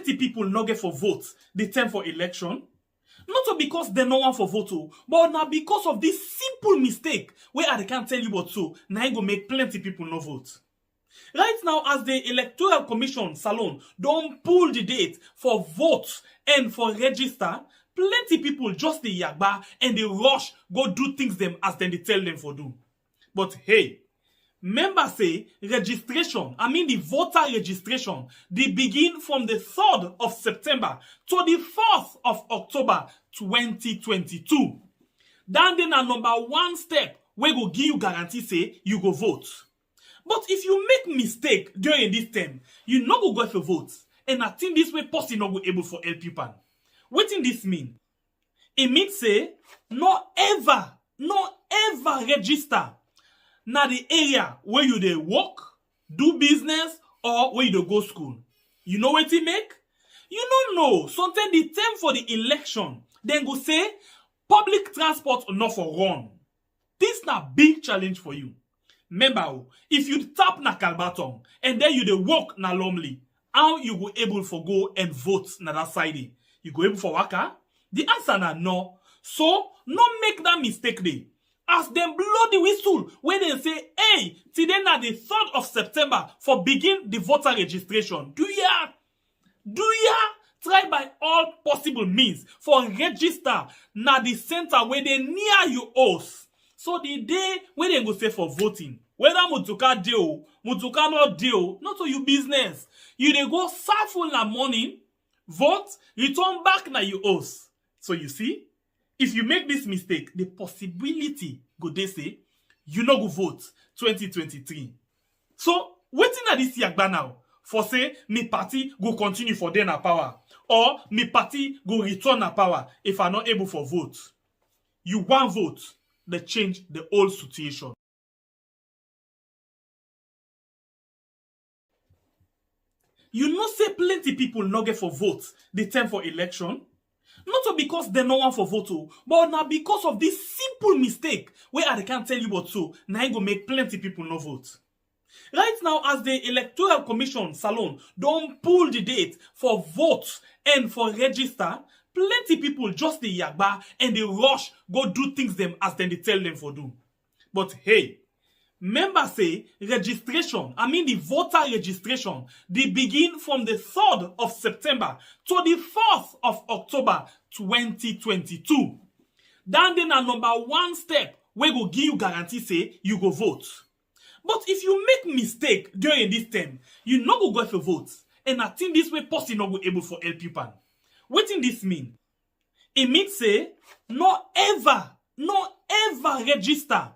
plenty people no get for vote the time for election? Not because they no want for vote, but now because of this simple mistake where I can't tell you what so, now it go make plenty people no vote. Right now, as the Electoral Commission Salon don't pull the date for vote and for register, plenty people just the yagba and they rush go do things them as then they tell them for do. But hey, members say registration, the voter registration, they begin from the 3rd of September to the 4th of October 2022. Then a number one step where go give you guarantee say you go vote. But if you make mistake during this time, you not go for vote. And I think this way person not go able for help you pan. What in this mean? It means say no ever register na the area where you dey work, do business, or where you dey go school. You know what it make? You don't know. Sometimes the time for the election, then go say public transport not for run. This na big challenge for you. Remember, if you tap na Kalbaton and then you dey work na Lumley, how you go able for go and vote na that side? You go able for waka? The answer na no. So, no make that mistake there. As them blow the whistle when they say, hey, today na the 3rd of September for begin the voter registration. Do ya try by all possible means for register na the center where they near you house. So the day when they go say for voting, whether Mutuka deal, Mutuka not deal, not to your business. You dey go serve full na morning, vote, return back na you house. So you see, if you make this mistake, the possibility go they say you no go vote 2023. So waiting at this yagba now for say me party go continue for then na power or me party go return na power if I not able for vote. You want vote, they change the whole situation. You know say plenty people no get for vote the time for election? Not because they no want for vote, but now because of this simple mistake where I can't tell you what so, now it go make plenty people no vote. Right now, as the Electoral Commission Salon don't pull the date for vote and for register, plenty people just the yagba and they rush go do things them as then they tell them for do. But hey, members say registration, the voter registration, they begin from the 3rd of September to the 4th of October 2022. Then a number one step where go give you guarantee say you go vote. But if you make mistake during this time, you not go for vote. And I think this way person not go able for help you pan. What in this mean? It means say no ever register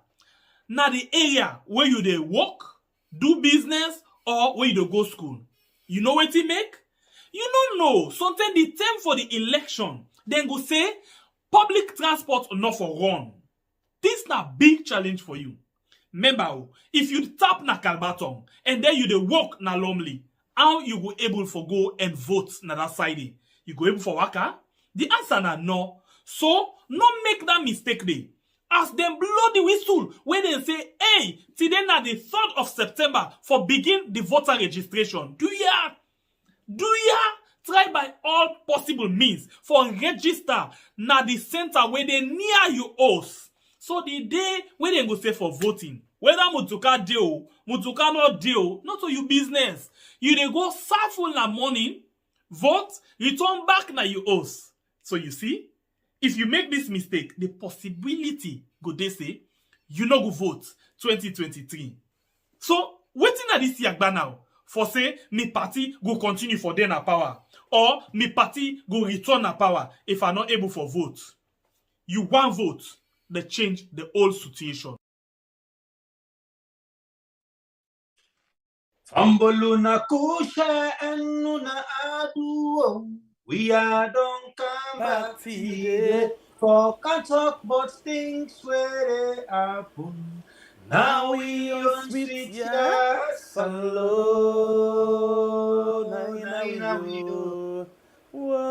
na the area where you dey work, do business, or where you dey go school. You know what it make? You don't know. Sometimes the time for the election, then go say public transport not for run. This na big challenge for you. Remember, if you tap na Kalbaton and then you dey work na Lumley, how you go able for go and vote na that side? You go able for waka? The answer na no. So, no make that mistake there. As them blow the whistle when they say, hey, today na the 3rd of September for begin the voter registration. Do ya try by all possible means for register na the center where they near you house. So the day when they go say for voting, whether Mutuka deal, Mutuka not deal, not to your business. You dey go serve full na morning, vote, return back na you house. So you see, if you make this mistake, the possibility go they say you no go vote 2023. So waiting at this yagba now for say me party go continue for then na power or me party go return na power if I not able for vote. You want vote, they change the whole situation. Amboluna kusha enuna adu. We are don't come back today. For can't talk about things where they happen. Now we on street yes alone. Whoa,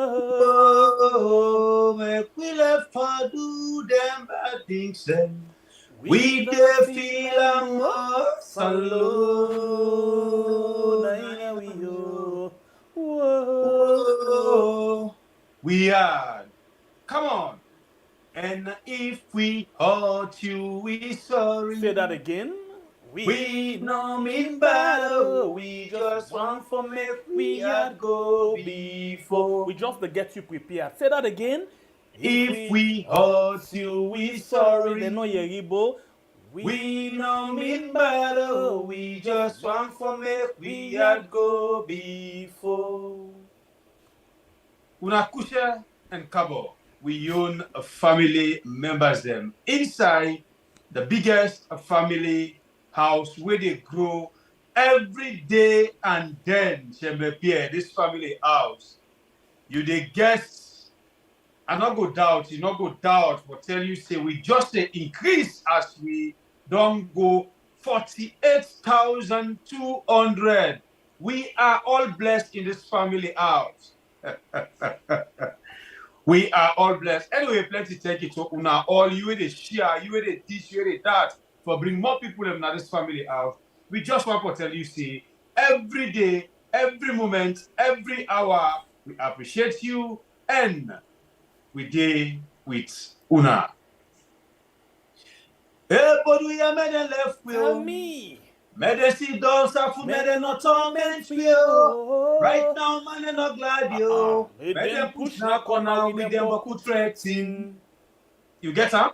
make we left for do them bad things then. We dey feel almost alone. Whoa. we are. Come on. And if we hurt you, we sorry. Say that again. We no mean battle, we just want for make we had go before. We just to get you prepared. Say that again. If we hurt you, we sorry. They know Yeribo. We no mean battle, we just want for make we had go before. Unakusha and Kabo, we own a family members them inside the biggest family house where they grow every day, and then Pierre, this family house, you the guests, I not go doubt, you not go doubt, but tell you say we just increase as we don't go 48,200. We are all blessed in this family house. We are all blessed. Anyway, plenty take it to una all. You the share, you the teach, you the that for bring more people in this family house. We just want to tell you, see, every day, every moment, every hour, we appreciate you and we day with una. Hey, but we are made and left with me. Medicine don't suffer, made no torment you. Right now, man, I'm not glad you. Made them push na corner with them boku threatening. You get her?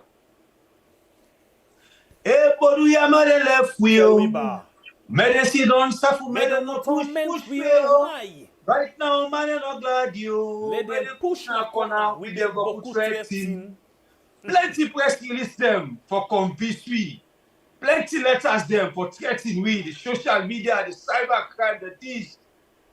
Hey, but we are made and left with you. Medicine don't suffer, made no push you. Right now, man, I'm not glad you. Let them push na corner with them boku threatening. Plenty press release them for convince we. Plenty letters them for threatening we, the social media, the cyber crime, the things.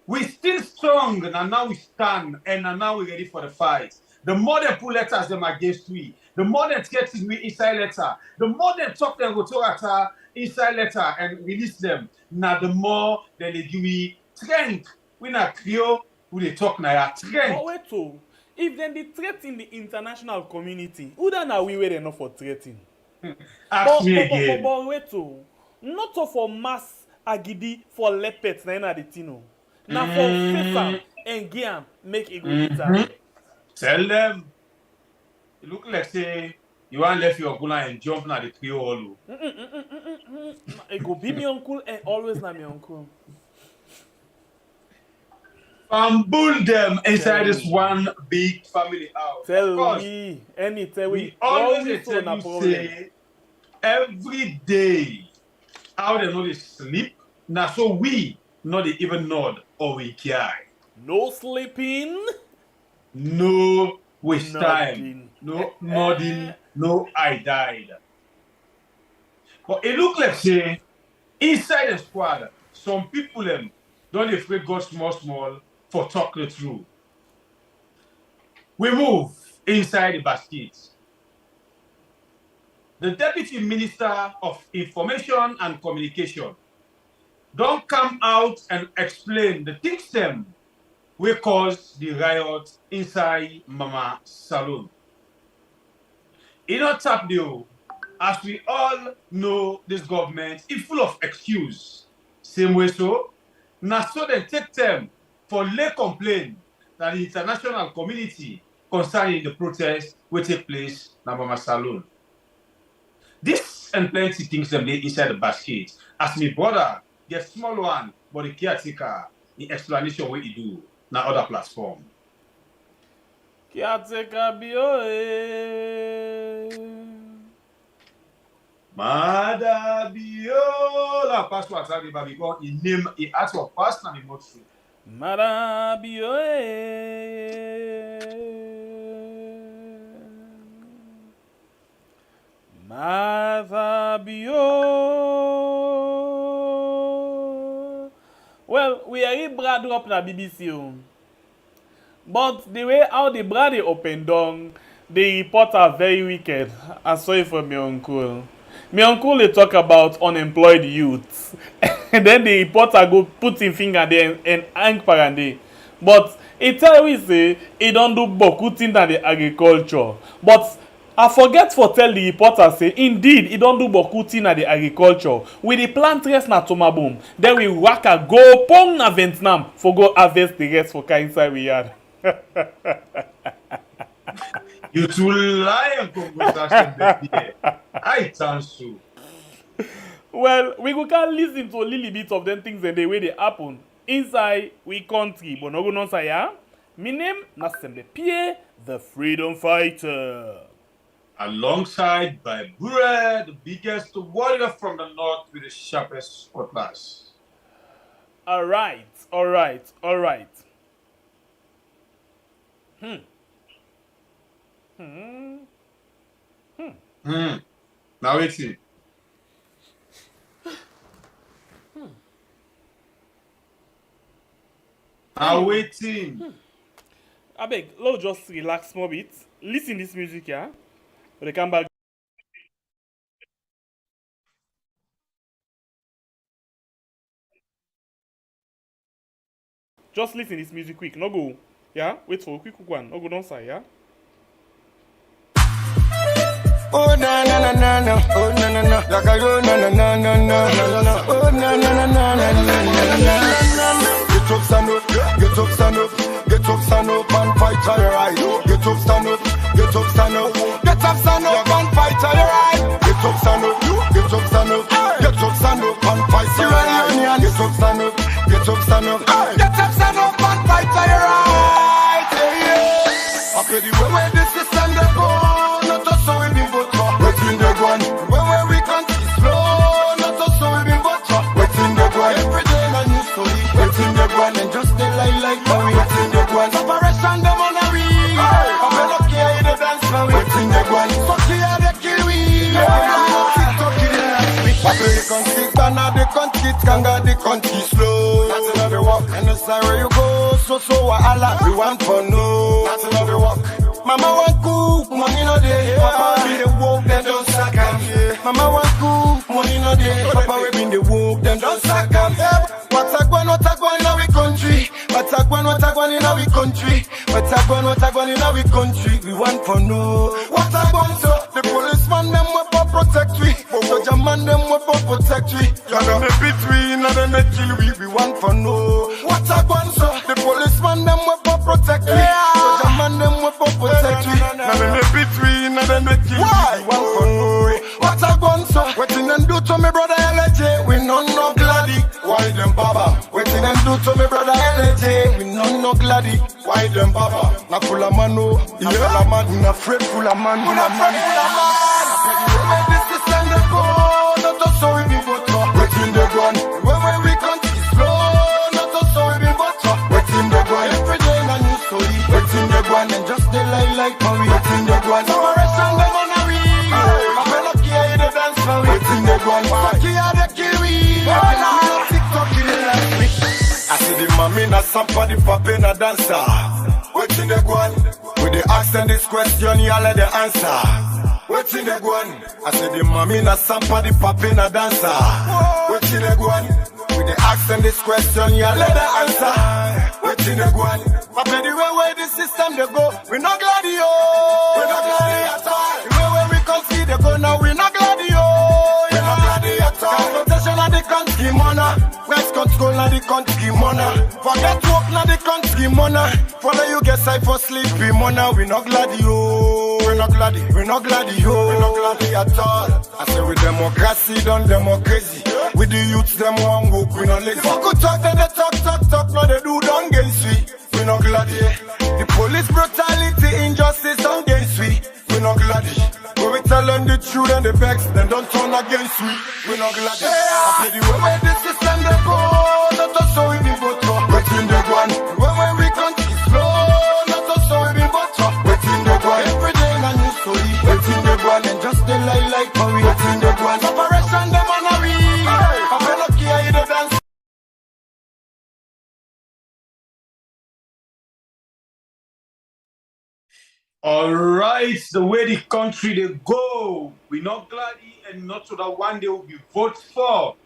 We still strong, and now we stand, and now we're ready for the fight. The more they put letters them against we, the more they threaten we inside letter, the more they talk them go to inside letter and release them. Now the more they give me strength. We not clear who they talk now strength. But wait to, if then they threaten the international community, who then are we waiting enough for threatening? Ask me again. But wait to, not to for mass agidi for lepets na the tino. Now for Fefam and Giam make it go Tell them. You look like say you want left your gula and jump na the Creole. It go be me uncle and always na me uncle. Bull them inside this one big family house. Tell me, anytime we always tell you say every day how they know they sleep. Now so we not they even nod or we care. No sleeping, no waste time, no nodding, no I died. But it look like say inside the squad, some people them don't afraid go small for talk the truth. We move inside the basket. The Deputy Minister of Information and Communication don't come out and explain the things them will cause the riot inside Mama Saloon. It not tap deal, as we all know this government is full of excuse. Same way so, now so they take them for lay complaint that the international community concerning the protest will take place in Mama Saloon. This and plenty things them lay inside the basket. As my brother get small one, but the caretaker in explanation what he do na other platform. Caretaker bio Mada bio la password sa because he name he ask for pass na me not true. Mada bio Well, we are brad drop na BBC. But the way how the brad is open down, the reports are very wicked. I'm sorry for my uncle. My uncle they talk about unemployed youths. And then the reporter go put him finger there and hang parande. But it tell we say he don't do boku thing than the agriculture. But I forget for tell the reporter say indeed he don't do boku thing at the agriculture. With the plant rest na Tomaboom, then we waka go pong na Vietnam for go harvest the rest for inside we yard. You too lie conversation there. I tell you. Well, we go can listen to a little bit of them things and the way they happen inside we country. But no go non say ya. My name na Sembe Pierre, the freedom fighter. Alongside by Bure, the biggest warrior from the north with the sharpest cutlass. Alright. Now wait see. Now waiting. I beg, let's just relax small bit. Listen this music, yeah? When they come back. Just listen this music quick, no go. Yeah? Wait for a quick one. No go down side, yeah? Oh na na na na na, oh na na na, like I go na na na na na na, oh na na na na na na. Get up, stand up, get up, stand up, get up, stand up and fight for your right. Get up, stand up, get up, stand up, get up, stand up and fight for your right. Get up, stand up, get up, stand up, get up, stand up and fight for your right. Get up, stand up, get up, stand up, get up, stand up and fight for your right. I feel the way this system they go, not just so we be butcher. Waiting the one, when we can't see slow, not just so we be butcher. Waiting the one, every day a new story. Waiting the one and just stay like now. Waiting the one, operation them on a wheel. I'm not okay in the dance now. Waiting the one, so clear they kill we. The country, Ghana, the country, Kanga, the country slow. That's another walk. And the side where you go, so Allah, we want for no. That's another walk. Mama want cook, money no day. Papa be the woke, then don't sack him. Mama want cook, money no day. Papa we be the woke, then don't sack him. What's a guan in our country? What's a guan in our country? What's a guan in our country? We want for no. What's a guan so? The policeman them we for protect we. Judge a man them we for protect we. Judge me beat we, not them they kill we. We want for no. What's a guan so? The policeman them we for protect we. Judge a man them we for protect we. Not them they beat we, not them they kill we. We want for no. What's a guan so? Waiting and do to me brother LJ. We no gladdy. Why them baba? Waiting and do to me brother LJ. We no gladdy. Why them baba? Na full of man no. Na full of man. Na afraid full of man. Na afraid full of man. This is time to go. Not to so we be butter. Waiting the gun. When we can't see slow. Not to so we be butter. Waiting the gun. Every day a new story. Waiting the gun and just stay like how we. Waiting the gun. Operation them on a wheel. I feel like here in the dance now. Waiting the gun. Fuck here the kill we. I see the mommy na somebody popping a dancer. Waiting the gun. With the ask them this question, you let the answer. Waiting the gun. I see the mommy na somebody popping a dancer. Waiting the gun. With the ask them this question, you let the answer. Waiting the gun. But the way the system they go, we not glad yo. We not glad at all. The way we can see they go now, we not glad yo. We not glad at all. Transportation of the country money. West control of the country money. Forget work na the country money. Follow you get side for sleepy money. We not glad yo. We not glad. We not glad yo. We not glad at all. I say with democracy done democracy. With the youths them one work we not lazy. Fuck who talk then they talk. Now they do done against we. We not glad The police brutality injustice done against we. We not glad When we tell them the truth and the vex, then don't turn against we. We not glad I play the way the system they go. Not just so we be butter. Waiting the one. When we can't see slow. Not just so we be butter. Waiting the one. Every day a new story. Waiting the one and just stay like how we. Waiting the one. Operation them on a wheel. I feel like here in the dance. Alright, the way the country they go. We not gladdy and not so that one day will be vote for.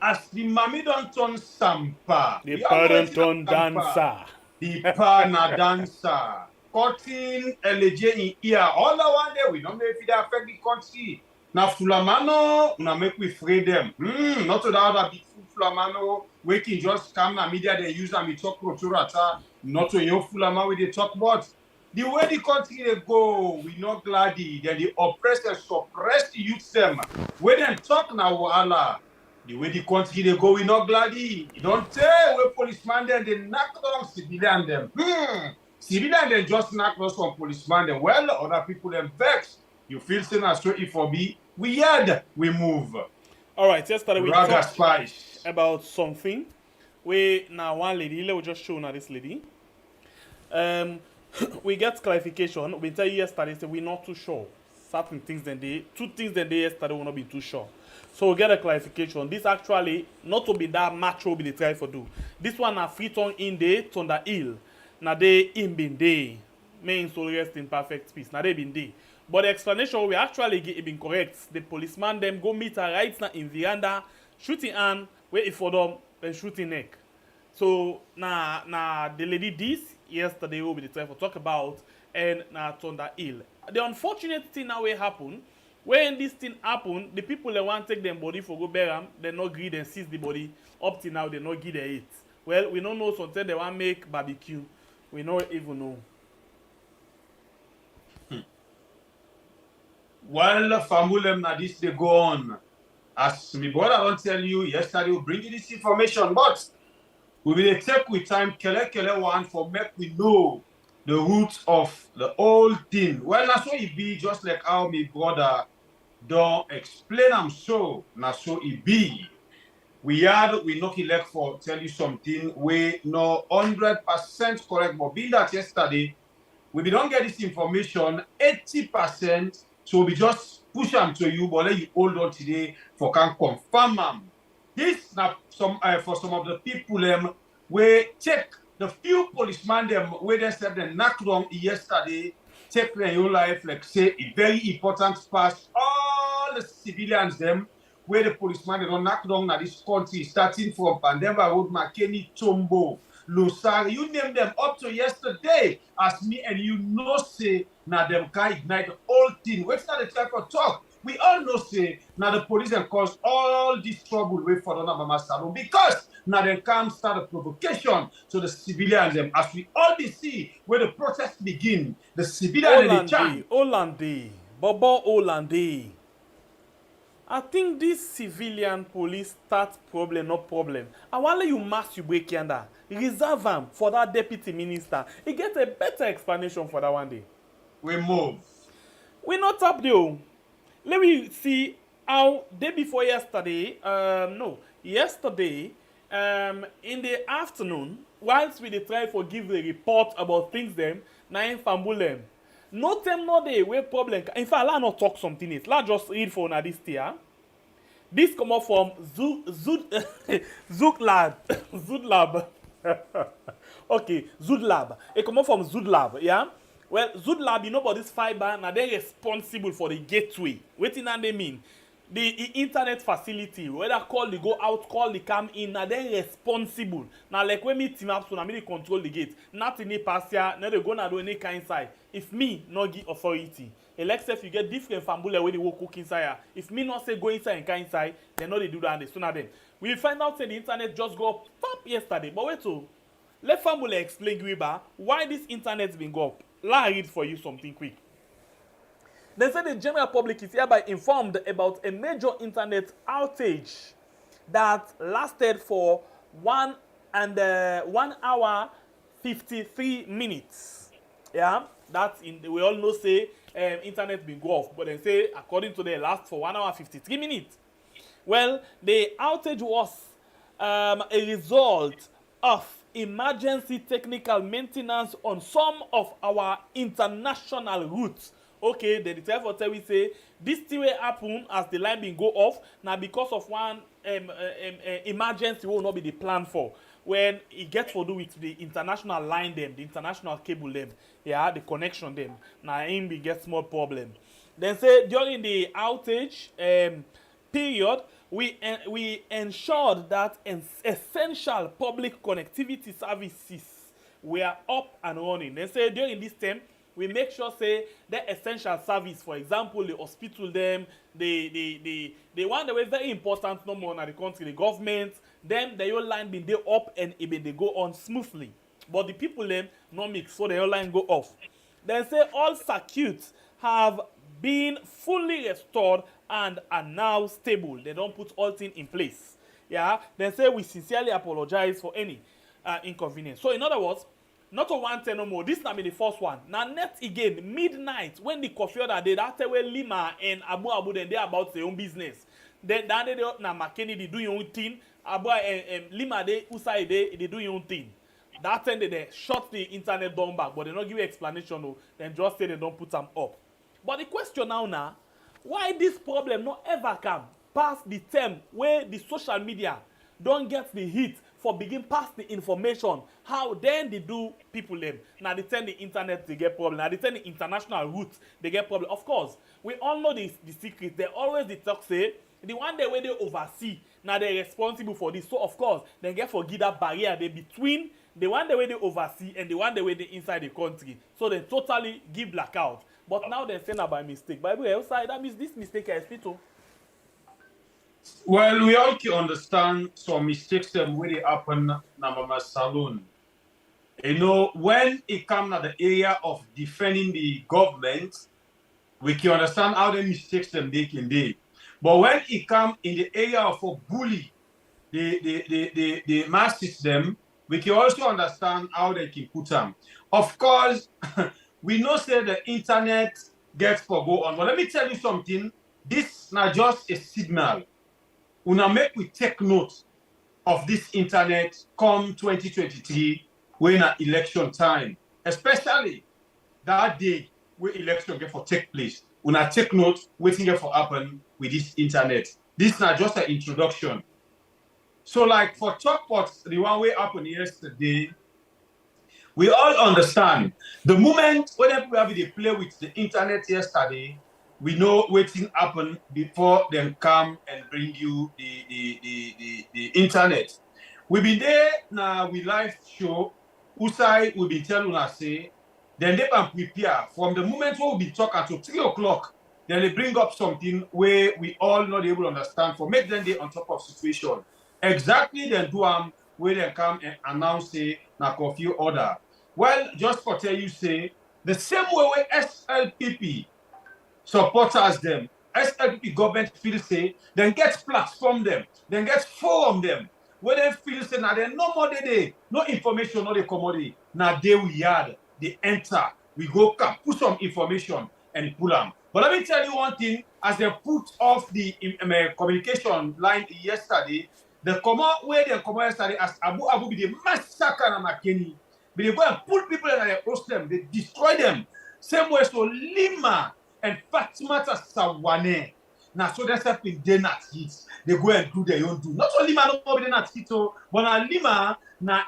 As the mommy don't turn sampa. The parent turn dancer. The partner dancer. Cutting LJ in ear. All the one day we don't know if it affect the country. Now fulamano, na make we free them. Not so that other big fulamano, we can just come na media, they use and we talk proturata, not to your fulama with they talk about. The way the country they go, we not glady, then the oppressors suppress the youth them. When they talk now, wahala. The way the country they go, we not glady. You don't tell where policeman then they knock down civilian them. Civilian then just knock down some policeman then. Well, other people then vex. You feel saying as so if for me, we had, we move. All right, yesterday we Raga talked spice. about something. We now one lady, let me just show now this lady. We get clarification. We tell you yesterday, say we're not too sure. Certain things then they, two things then they yesterday will not be too sure. So we get a clarification. This actually not to be that much will be the try for do. This one are free turn in the thunder hill. Now they in been day. Main soul rest in perfect peace. Now they been day. But the explanation we actually get it been correct. The policeman them go meet her right now in veranda, shooting hand, wait for them, then shooting neck. So now the lady this yesterday will be the time for talk about and now Thunder Hill. The unfortunate thing now will happen. When this thing happen, the people that want to take them body for go bury them, they not greed and seize the body. Up till now they not give their it. Well, we don't know sometimes they want make barbecue. We don't even know. Well, famulem na this they go on. As my brother don't tell you, yesterday we bring you this information, but we will take with time kele one for make we know the roots of the whole thing. Well, that's so it be just like how my brother don't explain them so. Na so it be. We not elect for tell you something we no 100% correct, but being that yesterday we don't get this information 80%. So we just push them to you, but let you hold on today for can confirm them. This now some for some of the people we check the few policemen them where they said they knocked down yesterday, check their own life, like say a very important pass all the civilians them where the policemen they don't knock down at this country, starting from Pandemba Road, McKinney, Tombo, Losari, you name them up to yesterday. As me and you know say now them can ignite the whole thing. What's not the time for talk? We all know say now the police have caused all this trouble with for the Mama Salon because now they can start a provocation to the civilians them. As we all see where the protest begin, the civilians and the chant. Hollande, Bobo Hollande. I think this civilian police start problem, no problem. I want let you mass you break yonder. Reserve them for that deputy minister. He get a better explanation for that one day. We move. We not up there. Let me see how day before yesterday. Yesterday, in the afternoon, whilst we try for give the report about things them, na in Fambulem. No them no day where problem. In fact, let's not talk something else. Let's just read for na this here. This come up from Zudlab. Zudlab. Okay, Zudlab. It come up from Zudlab, yeah? Well, Zudlab, you know about this fiber, now they're responsible for the gateway. What do they mean? The internet facility, whether call the go out, call the come in, now they're responsible. Now, like when me team up, so now me control the gate. Not in a pass here, now they go now do any kind inside. If me not give authority, Alexa, if you get different family where they will cook inside. If me not say go inside and come inside, they know they do that and they sooner them. We find out that the internet just go up top yesterday. But wait till let family explain Griba why this internet's been go up. Let me read for you something quick. They say the general public is hereby informed about a major internet outage that lasted for 1 hour 53 minutes. Yeah, that's in. We all know say internet been go off, but they say according to the last for 1 hour 53 minutes. Well, the outage was a result of emergency technical maintenance on some of our international routes. Okay, then the therefore tell we say this thing will happen as the line been go off now because of one emergency will not be the plan for when it gets to do with the international line them, the international cable them, yeah, the connection them. Now it be get small problem. Then say during the outage period, we ensured that essential public connectivity services were up and running. They say during this time, we make sure say the essential service, for example, the hospital them, the one that was very important no more in the country, the government, Then the whole line been dey up and it been dey go on smoothly. But the people them no mix, so the whole line go off. Then say all circuits have been fully restored and are now stable. They don't put all things in place. Yeah. Then say we sincerely apologize for any inconvenience. So in other words, not a 110 no more. This na be the first one. Now next again, midnight when the coffee order day, that's where Lima and Abu then they about their own business. Then that day na McKinney they do your own thing. Abu and Lima they Usai they do your own thing. That time they shut the internet down back, but they don't give you explanation. No, then just say they don't put them up. But the question now, why this problem not ever come past the term where the social media don't get the hit for begin pass the information how then they do people them. Now they tell the internet they get problem. Now they tell the international routes they get problem. Of course, we all know the secret. They always the talk say the one day where they oversee. Now they're responsible for this. So of course they get forgive that barrier they between the one day where they oversee and the one day where they inside the country. So they totally give blackout. But now they're saying by mistake. By the way, outside that means this mistake is too. Well, we all can understand some mistakes that really happen in Mama Saloon. You know, when it comes to the area of defending the government, we can understand how the mistakes them they can do. But when it comes in the area of a bully, the mass system, we can also understand how they can put them. Of course, we know say the internet gets for go on. But let me tell you something. This is not just a signal. Una make we take note of this internet come 2023 when at election time, especially that day where election get for take place. Una take note waiting get for happen with this internet. This is not just an introduction. So like for top pots, the one way happened yesterday, we all understand the moment whenever we have to play with the internet yesterday, we know waiting happen before them come and bring you the internet. We be there now. We live show. Usai will be telling us say. Then they can prepare from the moment we will be talking to 3 o'clock. Then they bring up something where we all not able to understand for make them they on top of situation. Exactly then do where they come and announce say na curfew order. Well, just for tell you say the same way where SLPP supporters them, SLP government feel say, then get platform them, then get forum them. Where they feel say now they no more day, no information, no the commodity. Now they we had, they enter, we go come, put some information and pull them. But let me tell you one thing, as they put off the communication line yesterday, the command where they come yesterday as Abu be the massacre na Makeni. But they go and pull people and they host them, they destroy them. Same way so Lima and Fatimata Sawane. Now, so that's up in day not hit. They go and do their own do. Not only man no be not hit, but na Lima na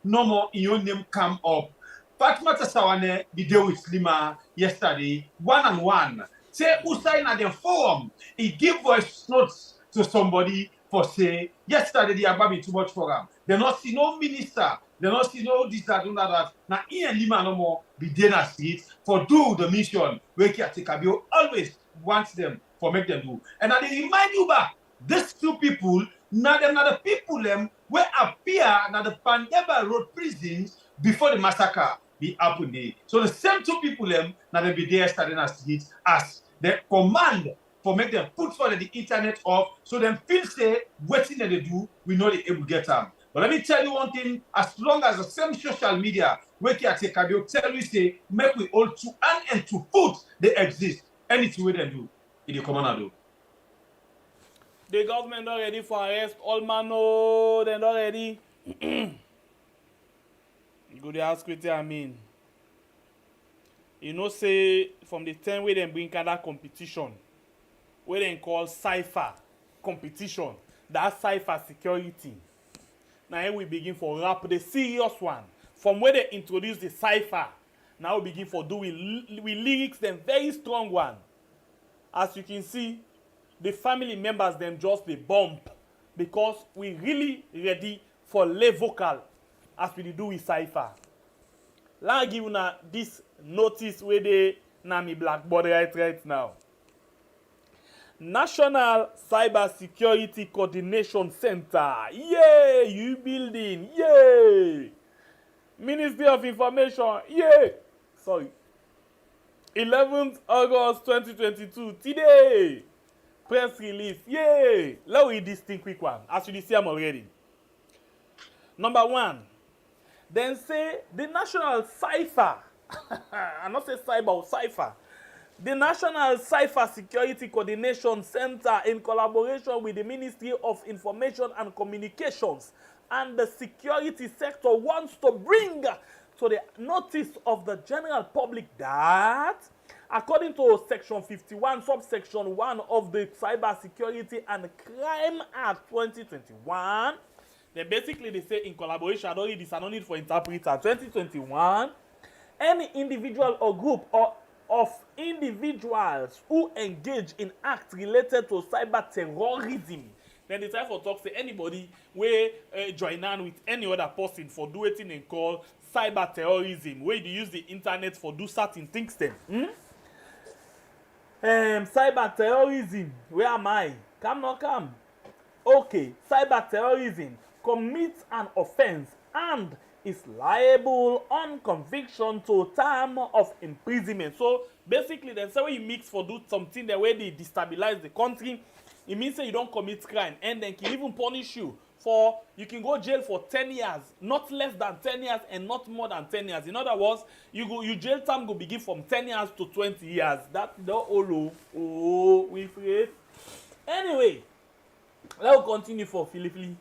no more in your name come up. Fatimata Sawane be there with Lima yesterday, 1-on-1. Say Usai na the forum. He give voice notes to somebody for say yesterday the Ababi too much for them. They not see no minister. They not see no this, that, that. Now, Ian Lima no more be there na seat for do the mission where Kiatekabio always wants them for make them do. And I remind you back, these two people, now them not the people them where appear na the Pandeba Road prisons before the massacre be happened there. So the same two people them now they be there starting as seat as the command for make them put for the internet off so them feel say waiting that they do, we know they able to get them. But let me tell you one thing, as long as the same social media where Kiatekabio tell you say, make we all to hand and to foot they exist. Anything we they do, it the command do. The government not ready for arrest all man, no, they're not ready. Go to ask what I mean. You know, say from the time where they bring that competition, where they call cipher competition, that cipher security. Now here we begin for rap the serious one. From where they introduce the cipher, now we begin for do with lyrics, them very strong one. As you can see, the family members them just the bump because we really ready for lay vocal as we do with cipher. Let me give you now this notice where they na me blackboard right now. National Cyber Security Coordination Center. Yay! You building. Yay! Ministry of Information. Yay! Sorry. 11th August 2022. Today. Press release. Yay! Let's read this thing quick one. As you see, I'm already. Number 1. Then say the National Cypher. I not say cyber or cipher. The National Cyber Security Coordination Center, in collaboration with the Ministry of Information and Communications and the security sector, wants to bring to the notice of the general public that, according to Section 51, subsection 1 of the Cyber Security and Crime Act 2021, then basically they say in collaboration, I don't need this, I don't need for interpreter, 2021, any individual or group of individuals who engage in acts related to cyber terrorism, then the time for talk say anybody where join on with any other person for do wetin dem call cyber terrorism, where you use the internet for do certain things then. Cyber terrorism, where am I? Come not come. Okay, cyber terrorism commits an offense and is liable on conviction to a term of imprisonment. So basically, then say when you mix for do something the way they destabilize the country, it means that you don't commit crime, and then can even punish you for, you can go jail for 10 years, not less than 10 years and not more than 10 years. In other words, you jail time go begin from 10 years to 20 years. That the we afraid. Anyway, let's continue for Philippines.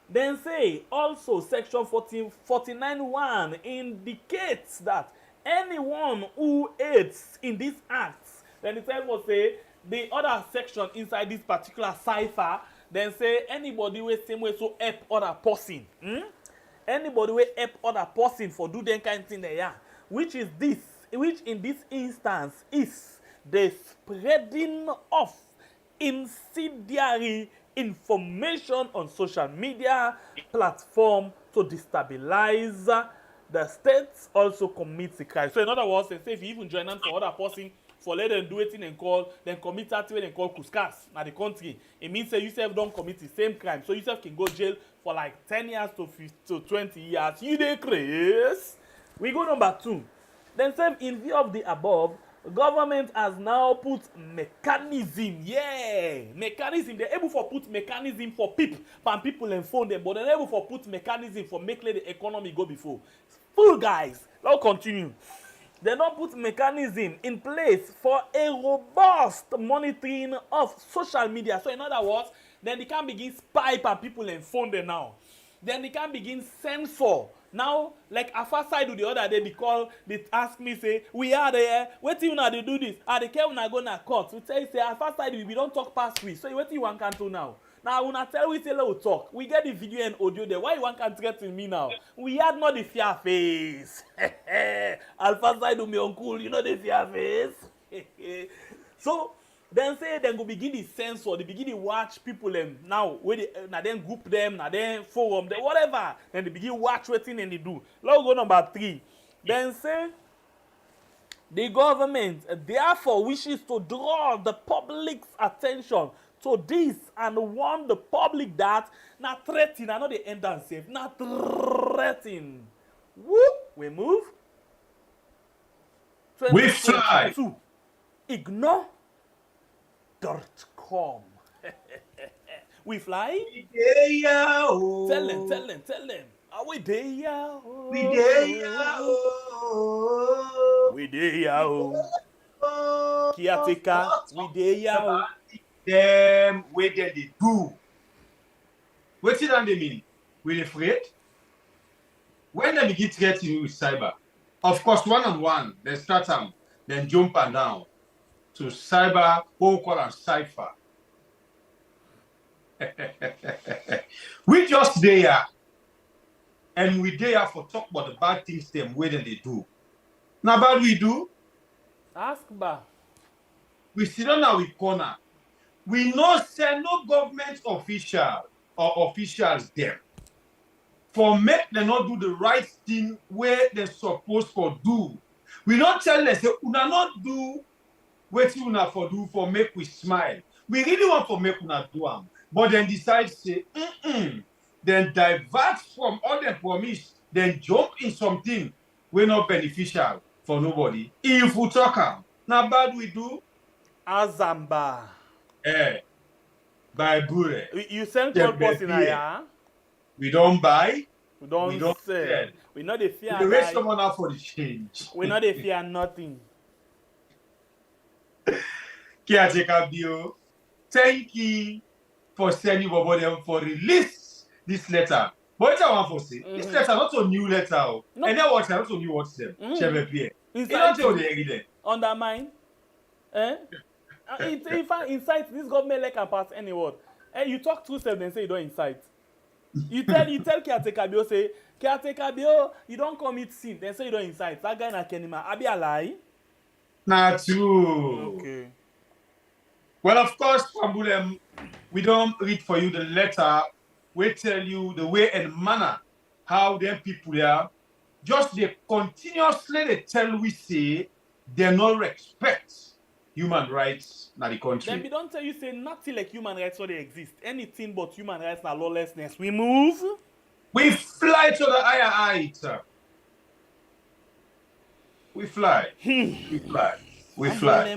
Then say also section 49(1) indicates that anyone who aids in these acts, then it will say the other section inside this particular cipher, then say anybody will same way so help other person. Anybody will help other person for do that kind of thing there, which in this instance is the spreading of incendiary information on social media platform to destabilize the states, also commits the crime. So in other words, they say if you even join them for other person for let them do it and call, then commit that way and call kuskas na the country, it means that you self don't commit the same crime. So you self can go jail for like 10 years to 20 years. You dey crazy. We go number 2. Then say in view of the above, government has now put mechanism, mechanism. They're able for put mechanism for people and phone them, but they're able for put mechanism for make the economy go before. Full guys, let's continue. They don't put mechanism in place for a robust monitoring of social media. So in other words, then they can begin spy on people and phone them now. Then they can begin censor. Now, like a first side to the other day, they ask me, say, we are there, what do you now they do this? Are the care when I go na court? We say, a first side we don't talk past we. So what do you want can do now? Now, when I tell we say let's talk, we get the video and audio there. Why you want can threaten me now? We had not the fear face. Alpha side of me uncle, you know the fear face. So then say then go begin the censor, they begin to watch people now where they now then group them, now then forum them, whatever. Then they begin watch what thing and they do. Let's go number 3. Then say the government therefore wishes to draw the public's attention to this and warn the public that not threaten, I know they end and safe, not threaten. Whoop, we move. We fly. Ignore. .com. We fly. We there, oh. Tell them. Are we there? Oh. We there, oh. We there, oh. Caretaker, we there, oh. Them where they do. What did they mean? We afraid? When they begin threatening with cyber, of course, one-on-one, they start them, then jump and down to cyber, what we call a cipher. We just there, and we there for talk about the bad things them where they do. Now, bad we do. Ask ba. We sit on our corner. We no send no government official or officials there for make them not do the right thing where they're supposed to do. We don't tell them say una not do wetin una for do for make we smile. We really want for make una do am, but then decide say, then divert from all the promise, then jump in something wey not beneficial for nobody. If we talk am, na bad we do. Azamba. By bure. You send call person aya. We don't buy. We don't sell. We know the fear. We raise someone out for the change. We know the fear nothing. Caretaker Bio, thank you for sending them for release this letter. But I want to say, this letter not a new letter. No. And then what? Not a new WhatsApp. It's not only undermine. If I incite this government like can pass any word. You talk true self, then say you don't incite. You tell Caretaker Bio, say, Caretaker Bio, you don't commit sin, then say you don't incite. That guy na Kenima. I be a lie. Not true. Okay. Well, of course, Pambulem, we don't read for you the letter. We tell you the way and manner how them people are. Just they continuously they tell we say they not respect human rights in the country. Then we don't tell you say nothing like human rights so they exist. Anything but human rights and lawlessness. We move. We fly to the higher height. We fly. We fly. We fly.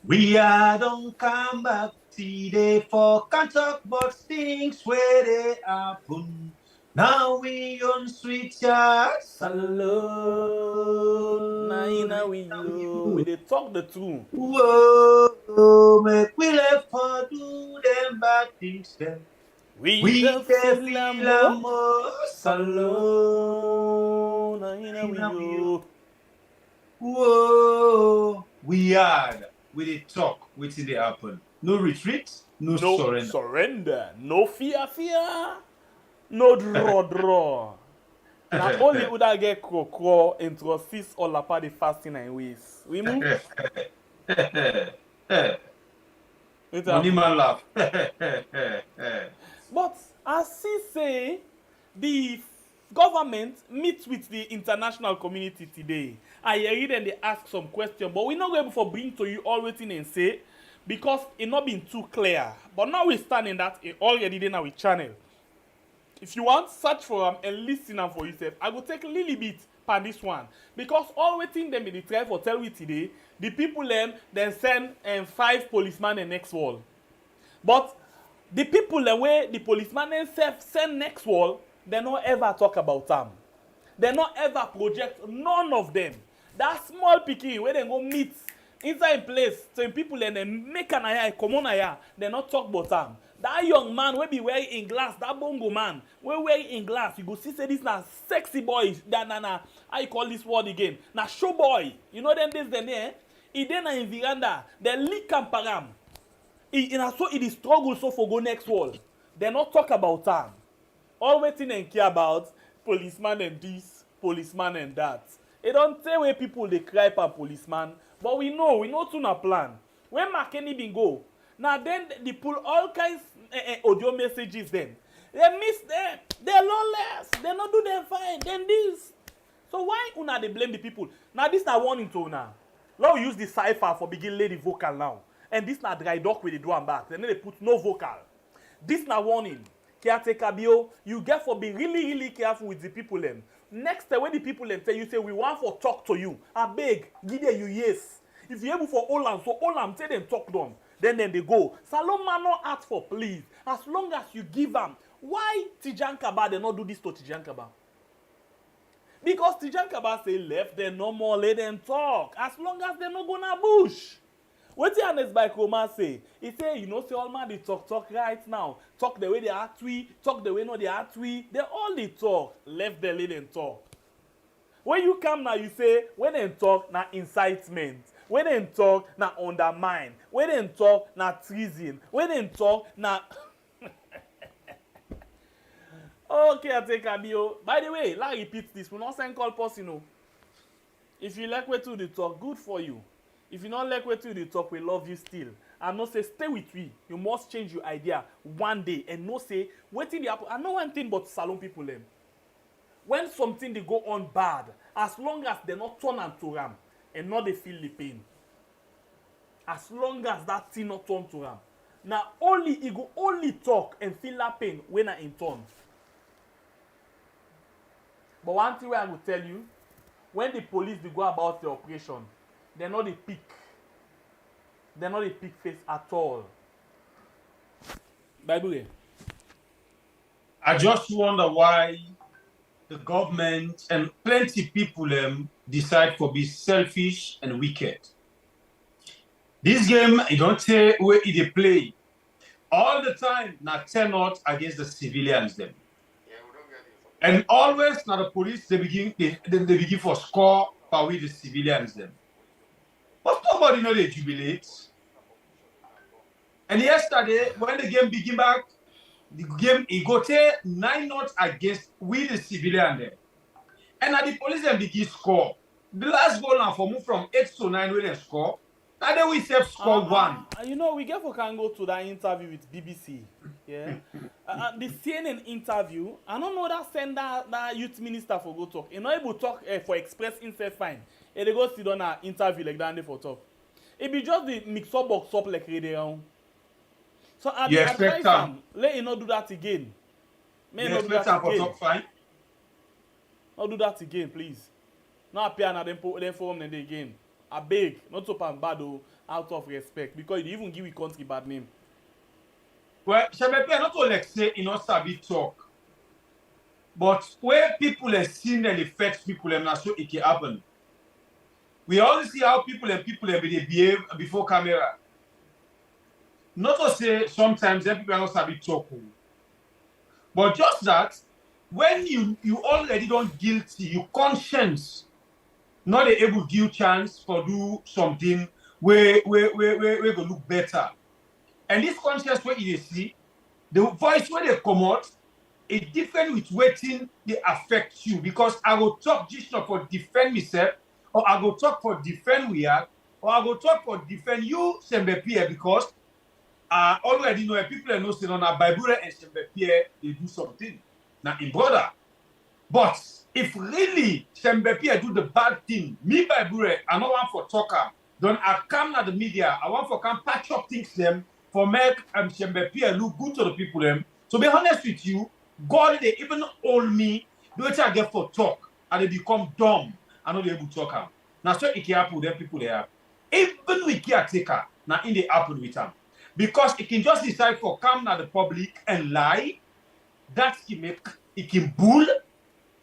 We are don't come back today for can't talk about things where they happen. Now we on sweet chat alone. Now we they talk the truth. Whoa, make we left for do them bad things then. We feel most alone. Whoa, we are with the talk, waiting they happen. No retreat, no surrender. No fear. No draw. Now only would I get crow into assist all apart the fasting and ways. We move. Money man laugh. But as he say, the government meets with the international community today. I hear them they ask some questions, but we're not able to bring to you all waiting and say because it not been too clear. But now we stand in that already in our channel. If you want, search for them and listen them for yourself. I will take a little bit for this one. Because all waiting them in the try for tell we today, the people then send 5 policemen in next wall. But the people the way the policemen send next wall, they not ever talk about them. They not ever project none of them. That small picking where they go meet inside place, so people then make an eye, come on eye, they not talk about them. That young man will be wearing in glass, that bongo man, will wearing in glass. You go see say this na sexy boy, how you call this word again? Na show boy. You know them days then there. He then in veranda, they lick and param. So it is struggle so for go next wall. They not talk about them. All waiting and care about policeman and this, policeman and that. It don't tell where people they cry for policeman, but we know to na plan. When McKinney bin go, now then they pull all kinds audio messages then. They miss them. They're lawless. They not do them fine. Then this. So why una they blame the people? Now this na warning to una. Now we use the cipher for begin lady vocal now. And this na dry dock with the drum back. Then they put no vocal. This na warning. Caretaker Bio, you get for be really, really careful with the people them. Next time when the people them tell you say we want for talk to you, I beg, give them you yes. If you able for Olam, so Olam tell them talk them. Then they go. Saloma no ask for please. As long as you give them. Why Tijan Kaba they not do this to Tijan Kaba? Because Tijan Kaba say left, they no more let them talk. As long as they not gonna bush. What the honest by Kroma say? He say, you know, say all man they talk right now. Talk the way they are tweet, talk the way no they are tweet. They all they talk. Left they let them talk. When you come now, you say, when they talk, na incitement. When they talk, na undermine. When they talk, na treason. When they talk, na... Okay, I take a bio. By the way, let's repeat this. We not send call person, you know. If you like what to the talk, good for you. If you not like what to the talk, we love you still. And no say, stay with me. You must change your idea one day. And no say, waiting the apple. I know one thing but salon people them. when something they go on bad, as long as they not turn am to ram and not they feel the pain. As long as that thing not turn to ram. Now only he go only talk and feel that pain when I in turn. But one thing I will tell you, when the police they go about the operation, they're not the pick. They're not a pick face at all. Bible. I just wonder why the government and plenty people decide to be selfish and wicked. This game, you don't say where they play. All the time, not turn out against the civilians them. And always now the police they begin for score for with the civilians them. But nobody know they jubilate. And yesterday, when the game begin back, the game he got 9-0 against with the civilian there. And now the police then begin score. The last goal now for move from 8 to 9 where they score. And then we self score 1. You know, we get for can go to that interview with BBC. Yeah. The CNN interview, I don't know that send that youth minister for go talk. He not able to talk for express himself fine. And they go sit on an interview like that and they for talk. It be just the mix up box up like radio. So I advise him, let him not do that again. May not do that again. Talk fine. Not do that again, please. Not appear and then form them again. I beg, not so bad out of respect, because you even give your country bad name. Well, Shebepe not only like say you know sabi talk, but where people have seen and affect people and so it can happen. We always see how people they behave before camera. Not to say sometimes people are not sabi talk, but just that when you already don't guilty, you conscience not able to give chance for do something where go look better. And this conscience where you see, the voice where they come out is different with waiting they affect you. Because I will talk just not for defend myself, or I will talk for defend we are, or I will talk for defend you, Sembepie, because I already know people know say on a Bible and Sembepie they do something. Now in brother. But if really Sembepie do the bad thing, me Bible, I don't want for talker. Don't I come at the media, I want for come patch up things them for make Sembepie look good to the people them. So be honest with you, God they even hold me, do what I get for talk, and they become dumb. I know they able to talk. Now so it can happen with them people there. Even with caretaker, now in the happen with them. Because it can just decide for come at the public and lie, that can make it can bull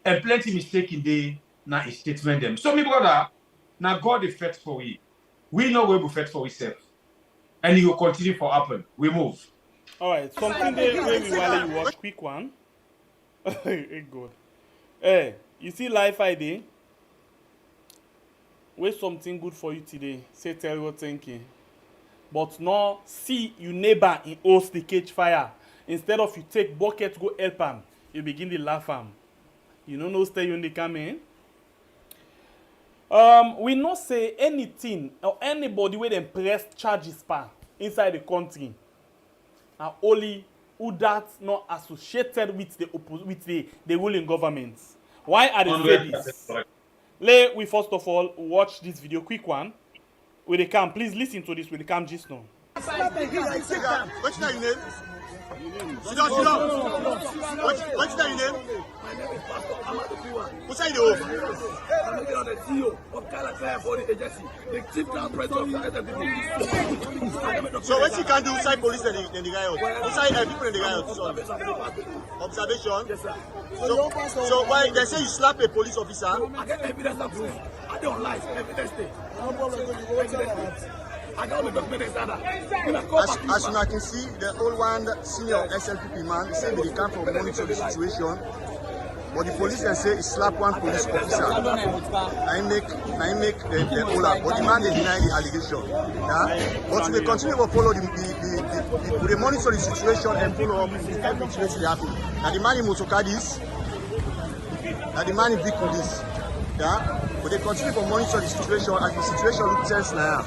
and plenty mistake in the na statement them. So me brother, now God is fit for we. We know we will fit for ourselves. And it will continue for happen. We move. Alright, something there where we while you watch quick one. Hey good. Hey, you see life ID? Wait something good for you today. Say tell you thinking. But no see your neighbor in host the cage fire. Instead of you take bucket go help him, you begin to laugh him. You don't know stay on the coming. We not say anything or anybody where them press charges pa inside the country. And only who that not associated with the ruling governments. Why are they say this? Let we first of all watch this video, quick one. With the cam, please listen to this with the cam just now. What's your name? Sit down. What's your name? What's your name? I'm the CEO of Calatrava Foreign Agency, the chief crown prince of So what you can do inside police and the guy out? Inside people in the guy out? Observation? Yes, sir. So why they say you slap a police officer? I get evidence of proof. I don't lie. Evidence day. I got the documents as you can see, the old one senior SLPP man said they come from monitor the situation. But the police can say he slapped one police officer. I make the Ola, but the man they deny the allegation. Yeah? But they continue to follow they monitor the situation and follow up every situation they happen. Now the man in Motokadis, now the man in Big Police. Yeah? But they continue to monitor the situation as the situation looks tense now.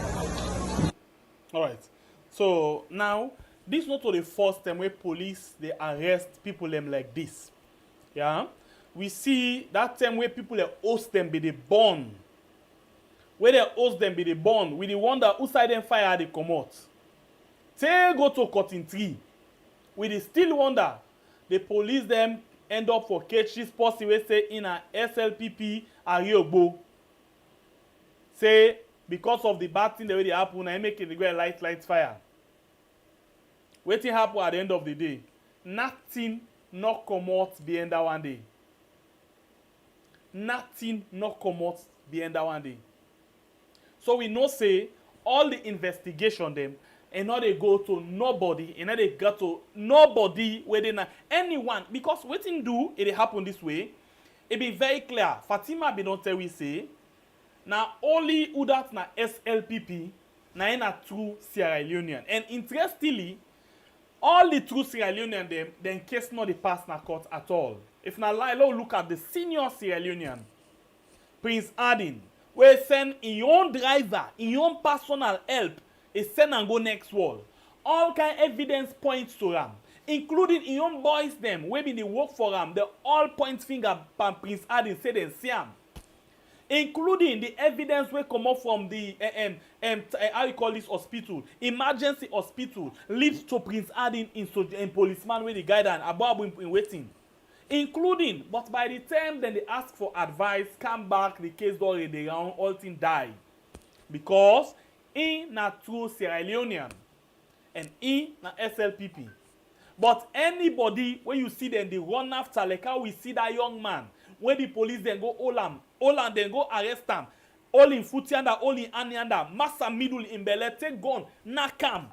Alright. So now this not the first time where police they arrest people them like this. Yeah. we see that time where people host them be the born. Where they host them be the born. We the wonder who side them fire they come out. Say go to cotton tree. We the still wonder the police them end up for cases possible say in a SLPP Ariogbo. Say because of the bad thing the way they happen, I make it the light fire. Wetin happen at the end of the day? Nothing not come out behind that one day. Nothing not come out behind that one day. So we know say all the investigation them and now they go to nobody and now they go to nobody where they not anyone because wetin do it happen this way. It be very clear. Fatima be don't tell we say now only who that na SLPP na in a true Sierra Leonean and interestingly all the true Sierra Leonean them case not the pass na court at all. If na lie, look at the senior Sierra Leonean, Prince Adin, where send in your own driver, in your own personal help, is send and go next wall. All kind evidence points to them, including in your own boys them, where be the work for them, the all point finger pan Prince Adin say they see them. Including the evidence will come up from the how you call this hospital, emergency hospital, leads to Prince Adin in policeman with the guidance about in waiting. Including, but by the time then they ask for advice, come back, the case already around, all things die. Because he na true Sierra Leonean and he na SLPP. But anybody, when you see them, they run after, like how we see that young man, when the police then go hold him then go arrest him, all in Futianda, all in Anianda, Massa middle in Bele, take gun, knock him.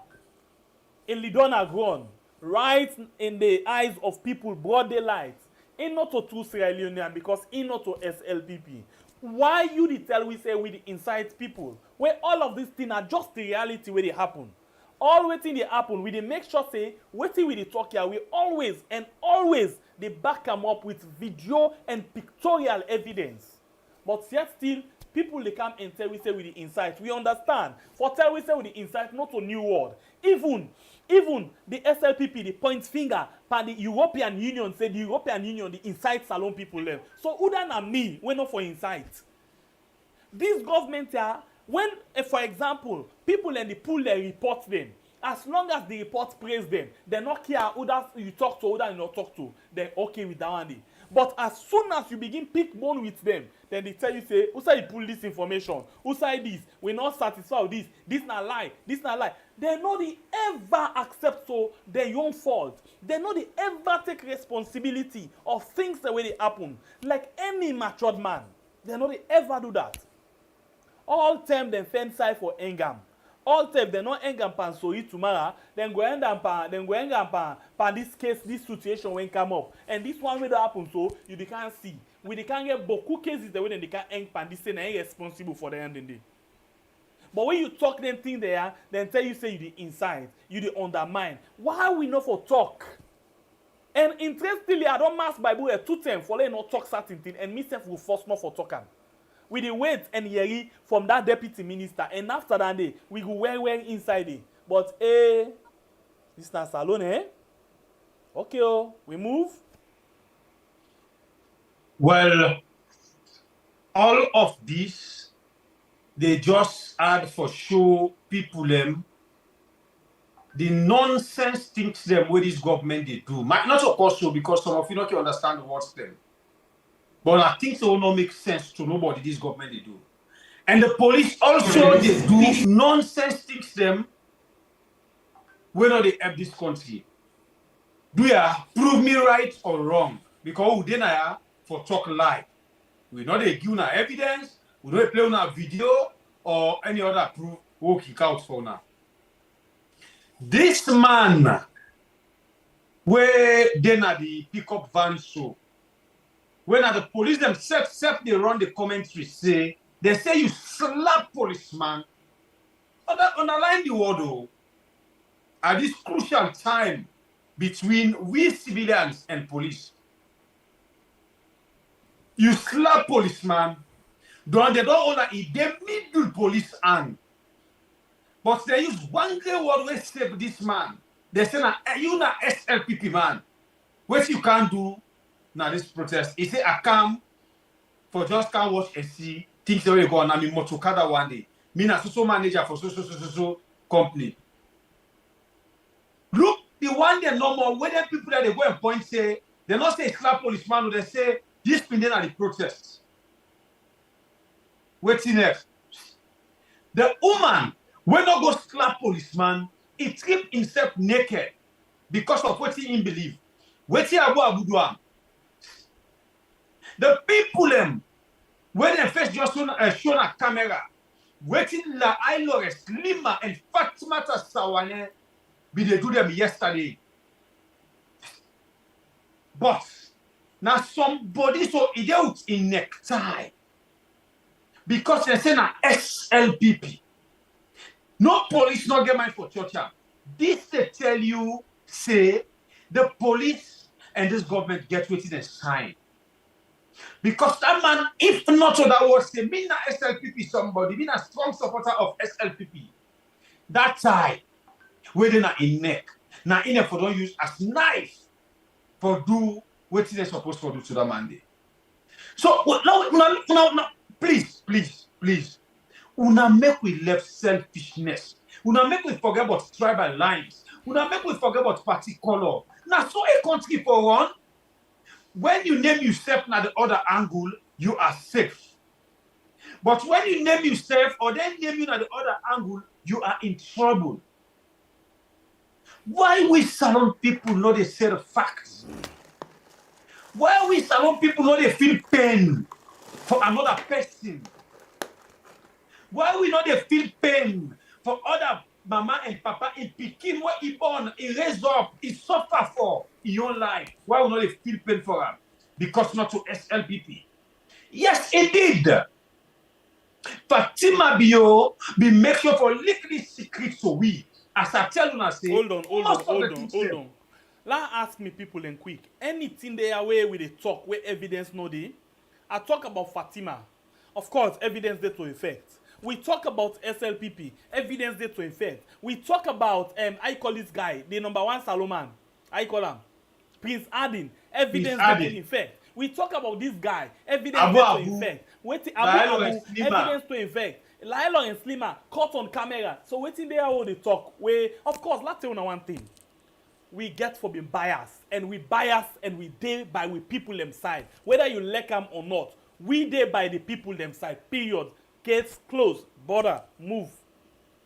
In Lidona grown, right in the eyes of people, broad daylight. In not to true Sierra Leonean because in not to SLPP. Why you the tell we say we the incite people? Where all of these things are just the reality where they happen. All waiting they happen, we they make sure say, waiting with the talk here, we always they back them up with video and pictorial evidence. But yet still, people they come and tell we say with the insight. We understand. For tell we say with the insight, not a new word. Even the SLPP, the point finger, and the European Union say the European Union, the insight salon people left. So Udan and me, we're not for insight. This government here, when, for example, people in the pool they report them, as long as the report praise them, they not care who that you talk to, who that you not talk to, they're okay with that one. But as soon as you begin pick bone with them, then they tell you, say, who say you pull this information? Who say this? We're not satisfied with this. This not lie. This not lie. They know they ever accept so their own fault. They know they ever take responsibility of things the way they happen. Like any matured man. They know they ever do that. All time they fend side for Engam. All time they not Engam pan so it tomorrow. Then go end up pan this case, this situation when come up. And this one will happen so you they can't see. We they can't get beaucoup cases the way they can't end pan this thing and responsible for the end of the day. But when you talk them thing there, then tell you say you the inside, you the undermine. Why we not for talk? And interestingly, I don't mass Bible a 2 times for let not talk certain thing, and myself will force not for talking. We dey wait and hear from that deputy minister, and after that day, we go well inside it. But this na salon, Okay, we move. Well, all of this, they just add for show people them the nonsense things them where this government they do. Might not of course so because some of you not can understand the words them. But I think so will not make sense to nobody this government they do. And the police also they do nonsense things them whether they help this country. Do ya prove me right or wrong? Because we deny for talk lie. We not they give na evidence, we don't play on a video or any other proof who kick out for now. This man where then at the pickup van show, when at the police themselves they run the commentary say they say you slap policeman. Underline the word though. At this crucial time between we civilians and police. You slap policeman, they don't honor it, they middle police hand. But they use one great word to save this man. They say, you na SLPP man. What you can do, now this protest. He say I come for just can't watch and see things the way go on. I'm in Motokada one day. Me na so manager for so company. Look, the one day normal when the people that they go and point say they not say slap policeman, they say this been at the protest. Waiting next. The woman when not go slap policeman, he strip himself naked because of what he believe. Waiting Abu Duam. The people them when they first just shown a camera, waiting La Ailores, Lima, and Fatimata Sawane, be they do them yesterday. But now somebody so idiot in necktie because they say na SLPP. No police not get mind for church. This they tell you say the police and this government get waiting a sign. Because that man, if not so that was say, me na SLPP somebody, me na strong supporter of SLPP. That tie, where they na in neck, na in for don't use as knife for do what they supposed to do to that man day. So now, please, una make we left selfishness. Una make we forget about tribal lines. Una make we forget about party color. Now, so a country for one. When you name yourself na the other angle, you are safe. But when you name yourself or then name you na the other angle, you are in trouble. Why we salon people know they say the facts? Why we salon people know they feel pain for another person? Why we know they feel pain for other mama and papa in Pekin where he born, he raised up, he suffer for in your life? Why we know they feel pain for him? Because not to SLPP. Yes, indeed. Fatima Bio be make sure for little secret so we. As I tell you now, say. Hold on. Let ask me people in quick. Anything they are where with the talk where evidence no dey. I talk about Fatima. Of course, evidence there to effect. We talk about SLPP, evidence there to effect. We talk about I call this guy, the number one Solomon. I call him Prince Adin, evidence there to effect. We talk about this guy, evidence there to effect. Waiting Abu, evidence to effect. Leone and Slima caught on camera. So waiting there all the talk. Where of course, let's tell you one thing. We get for being biased, and we bias and we dey by we people them side. Whether you like them or not, we dey by the people them side. Period. Case closed. Border. Move.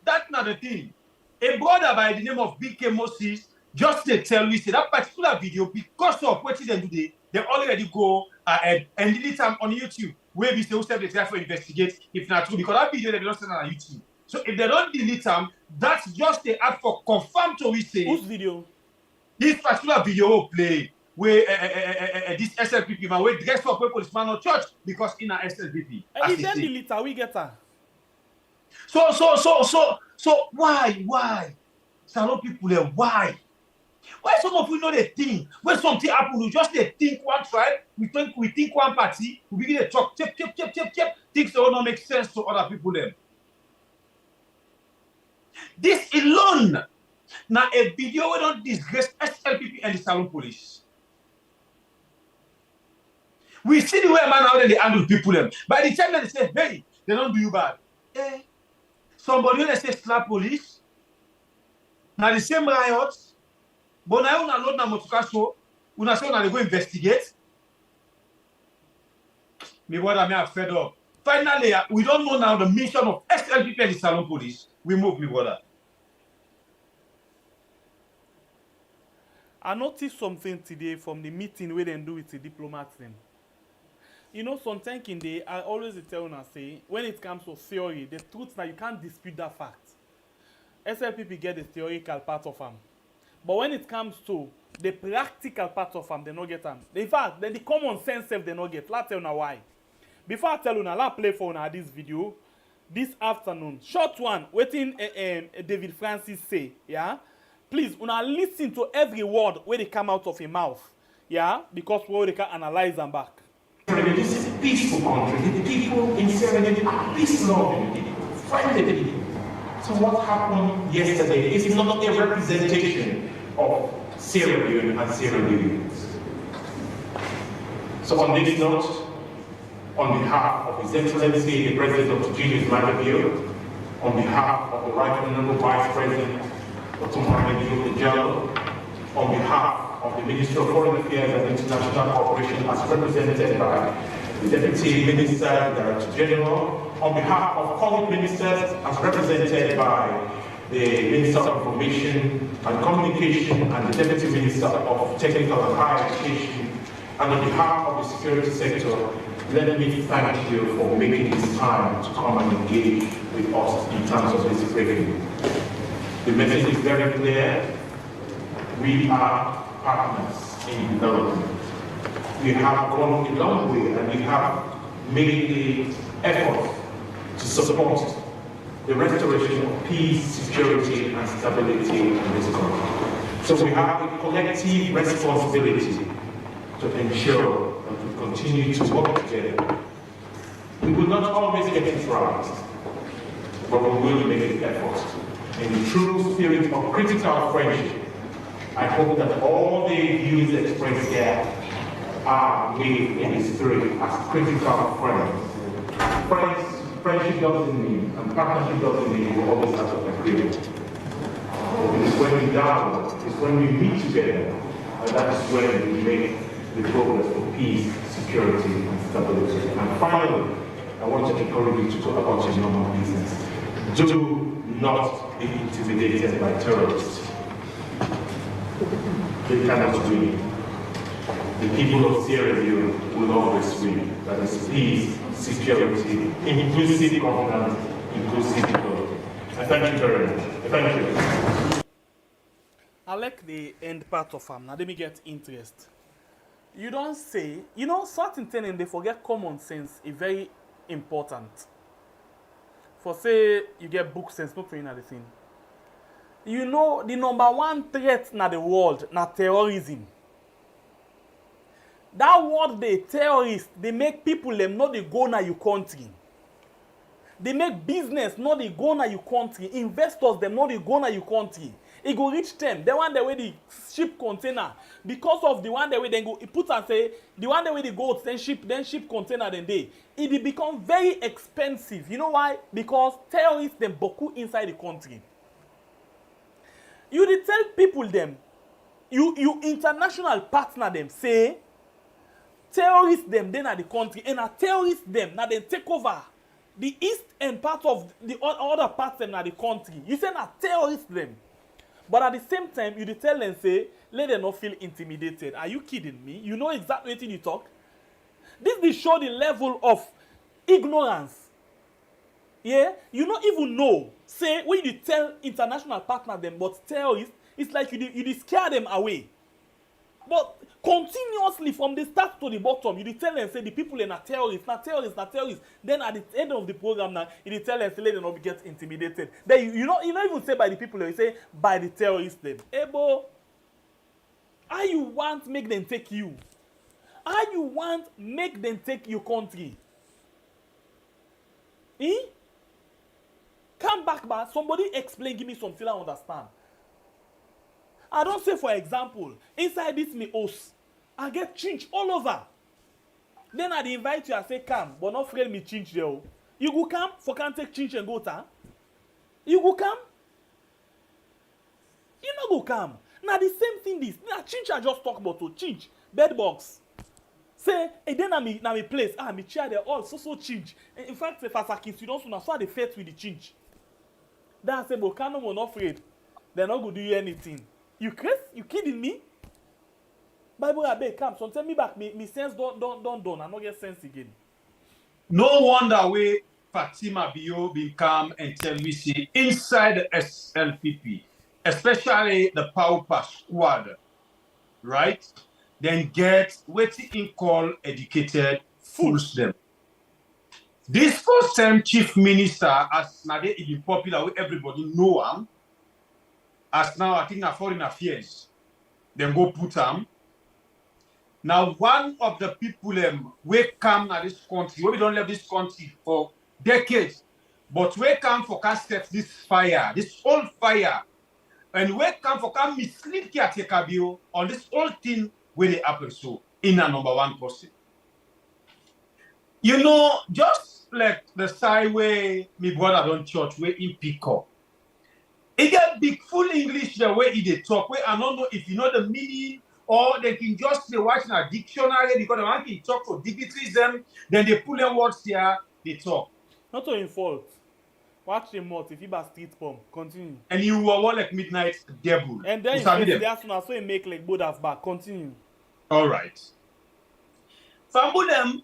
That's not the thing. A brother by the name of BK Moses just to tell me say that particular video because of what they do they already go ahead and delete them on YouTube. Where we say who said they try to investigate if not true because that video they don't send on YouTube. So if they don't delete them, that's just the act for confirm to we say. Whose video? This particular video will play where this SLPP man will dress up a policeman or church because in a SLPP. If then delete her, we get her. So why? Salon people there, why? Why some of you know they think when something happen, we just they think one tribe, we think one party, we begin to talk, chip, things that don't make sense to other people then. This alone, now a video we don't disgrace SLPP and the Salon police. We see the way man how they handle people them. By the time they say, hey, they don't do you bad. Eh, somebody when they say slap police, now the same riots. But now una load na motoka show, una say una dey go investigate. Me brother, me are fed up. Finally, we don't know now the mission of SLPP and the Salon police. We move, me brother. I noticed something today from the meeting where they do with the diplomats then. You know, sometimes in the I always tell una say when it comes to theory, the truth now you can't dispute that fact. SLPP get the theoretical part of them. But when it comes to the practical part of them, they don't get them. In fact, the common sense self they don't get. Let's tell you why. Before I tell you, let's play for this video this afternoon. Short one, waiting David Francis say, yeah? Please, una listen to every word where they come out of his mouth, yeah? Because we can analyze them back. This is a peaceful country. The people in Sierra Leone are peace-loving people, friendly people. So what happened yesterday is not a representation of Sierra Leone and Sierra Leoneans. So on this note, on behalf of His Excellency, the President of Julius Madabio, on behalf of the Right Honorable Vice President, Dr. Mohamed Jallo, on behalf of the Ministry of Foreign Affairs and International Cooperation as represented by the Deputy Minister, Director General, on behalf of colleague ministers as represented by the Minister of Information and Communication and the Deputy Minister of Technical and Higher Education, and on behalf of the security sector, let me thank you for making this time to come and engage with us in terms of this briefing. The message is very clear. We are partners in development. We have gone a long way and we have made the effort to support the restoration of peace, security, and stability in this country. So we have a collective responsibility to ensure that we continue to work together. We will not always get it right, but we will make an effort. In the true spirit of critical friendship, I hope that all the views expressed here are made in the spirit as critical friends. Friendship doesn't mean, and partnership doesn't mean we always have to agree. It is when we dialogue, it's when we meet together, and that is when we make the progress for peace, security, and stability. And finally, I want to encourage you to talk about your normal business. Do not be intimidated by terrorists. They cannot win. The people of Sierra Leone will always win. That is peace, security, inclusive governance, inclusive development. I thank you very much. Thank you. I like the end part of them. Now let me get interest. You don't say, certain things and they forget common sense is very important. For say you get book sense, not doing anything. The number one threat in the world na terrorism. That word they terrorists, they make people them not they go na your country. They make business not they go na your country. Investors them not they go na your country. It go reach them. The one the way the ship container, because of the one the way they go, it put and say the one the way they go then ship container then they. It will become very expensive. You know why? Because terrorists them boku inside the country. You dey tell people them, you international partner them say terrorists them then at the country and a terrorists them now they take over the east and part of the other parts them at the country. You say na terrorists them. But at the same time, you dey tell them say, let them not feel intimidated. Are you kidding me? You know exactly what you talk. This will show the level of ignorance. Yeah, you don't even know. Say when you tell international partners them, but terrorists, it's like you scare them away. But continuously from the start to the bottom, you tell them say the people are not terrorists, not terrorists, not terrorists. Then at the end of the program now, you tell them say let them not get intimidated. Then you don't even say by the people, you say by the terrorists them. Ebo, how you want make them take you? How you want make them take your country? Eh? Come back, man. Somebody explain, give me something I understand. I don't say, for example, inside this me house, I get change all over. Then I invite you, I say, come, but not afraid me change there. You go come, for can't take change and go ta. You go come? You not go come. Now the same thing this. Now change I just talk about to change. Bed box. Say, hey, then na me place. Me chair there all so change. In fact, if I kiss you don't so I dey fight with the change. Then I say, but can't no not afraid. They're not gonna do you anything. You crazy? You kidding me? Bible abeg come. So tell me back. Me sense don't. I not get sense again. No wonder way Fatima Bio become and tell we see inside the SLPP, especially the Power Pass squad, right? Then get what he call educated fools them. This first time chief minister, as now they is popular with everybody know him. As now I think na foreign affairs, then go put him. Now one of the people we come to this country, we don't leave this country for decades, but we come for can set this fire, this old fire, and we come for can mislead Kiatekabio on this old thing where they happen so in a number one person. You know, just like the side way my brother don't church, where he pick up. He get big full English the way he dey talk, where I don't know if you know the meaning, or they can just they watch in a dictionary because they want to talk for dignitaries them, then they pull them words here, they talk. Not to him fault. Watch him out if he bas street pump. Continue. And you were one like midnight devil. And then You you sabi say them? that soon as so he make like both as back. Continue. All right. For them,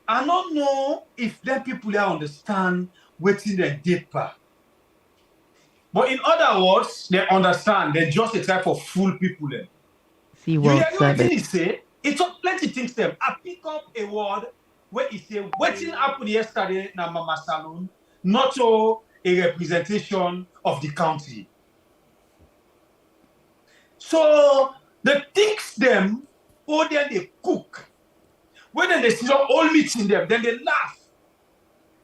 I don't know if them people there understand what's in the deeper. But in other words, they understand. They're just a type of fool people there. See You World hear what Service. he say? It took plenty things them. I pick up a word where he say, what happened yesterday na Mama Salon, not a representation of the country. So the things them, or then they cook. When they see all meeting them, then they laugh.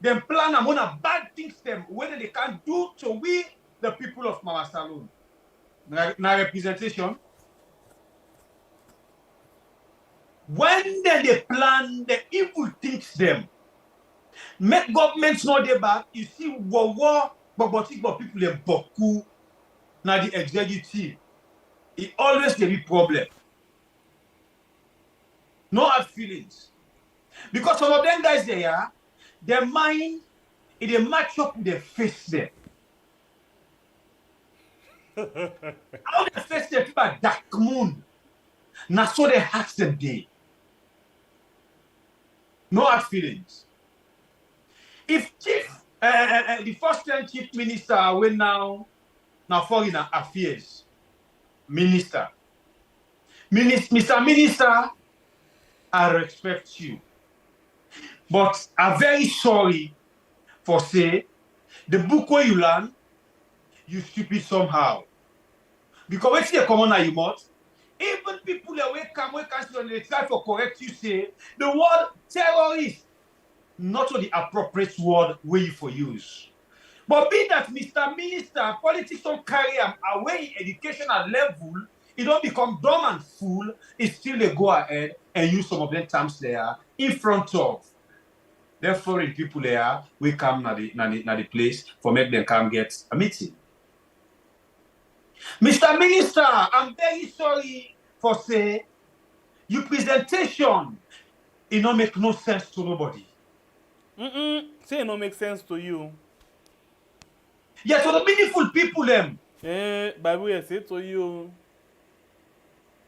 Then plan among bad things them, whether they can do to we the people of Mama Salon. Na representation. When they plan the evil things them, make governments know they back, you see war, but people them boku na the executive. It always dey be problem. No hard feelings. Because some of them guys there, their mind, it they match up with their face there. How they face their people are dark moon. Now so they hearts them day. No hard feelings. If the first time chief minister went now foreign affairs minister, Mr. Minister, I respect you, but I'm very sorry for say the book where you learn, you stupid somehow. Because when you come on you mouth, even people that will come they try to correct you say the word terrorist, not to the appropriate word where you for use. But be that Mr. Minister, politics don't carry them away in educational level, it don't become dumb and fool, it still they go ahead and use some of them terms there in front of. The foreign people there will come na the place for make them come get a meeting. Mr. Minister, I'm very sorry for say your presentation it don't make no sense to nobody. Say it don't make sense to you. Yeah, so the meaningful people them. Bible say to you.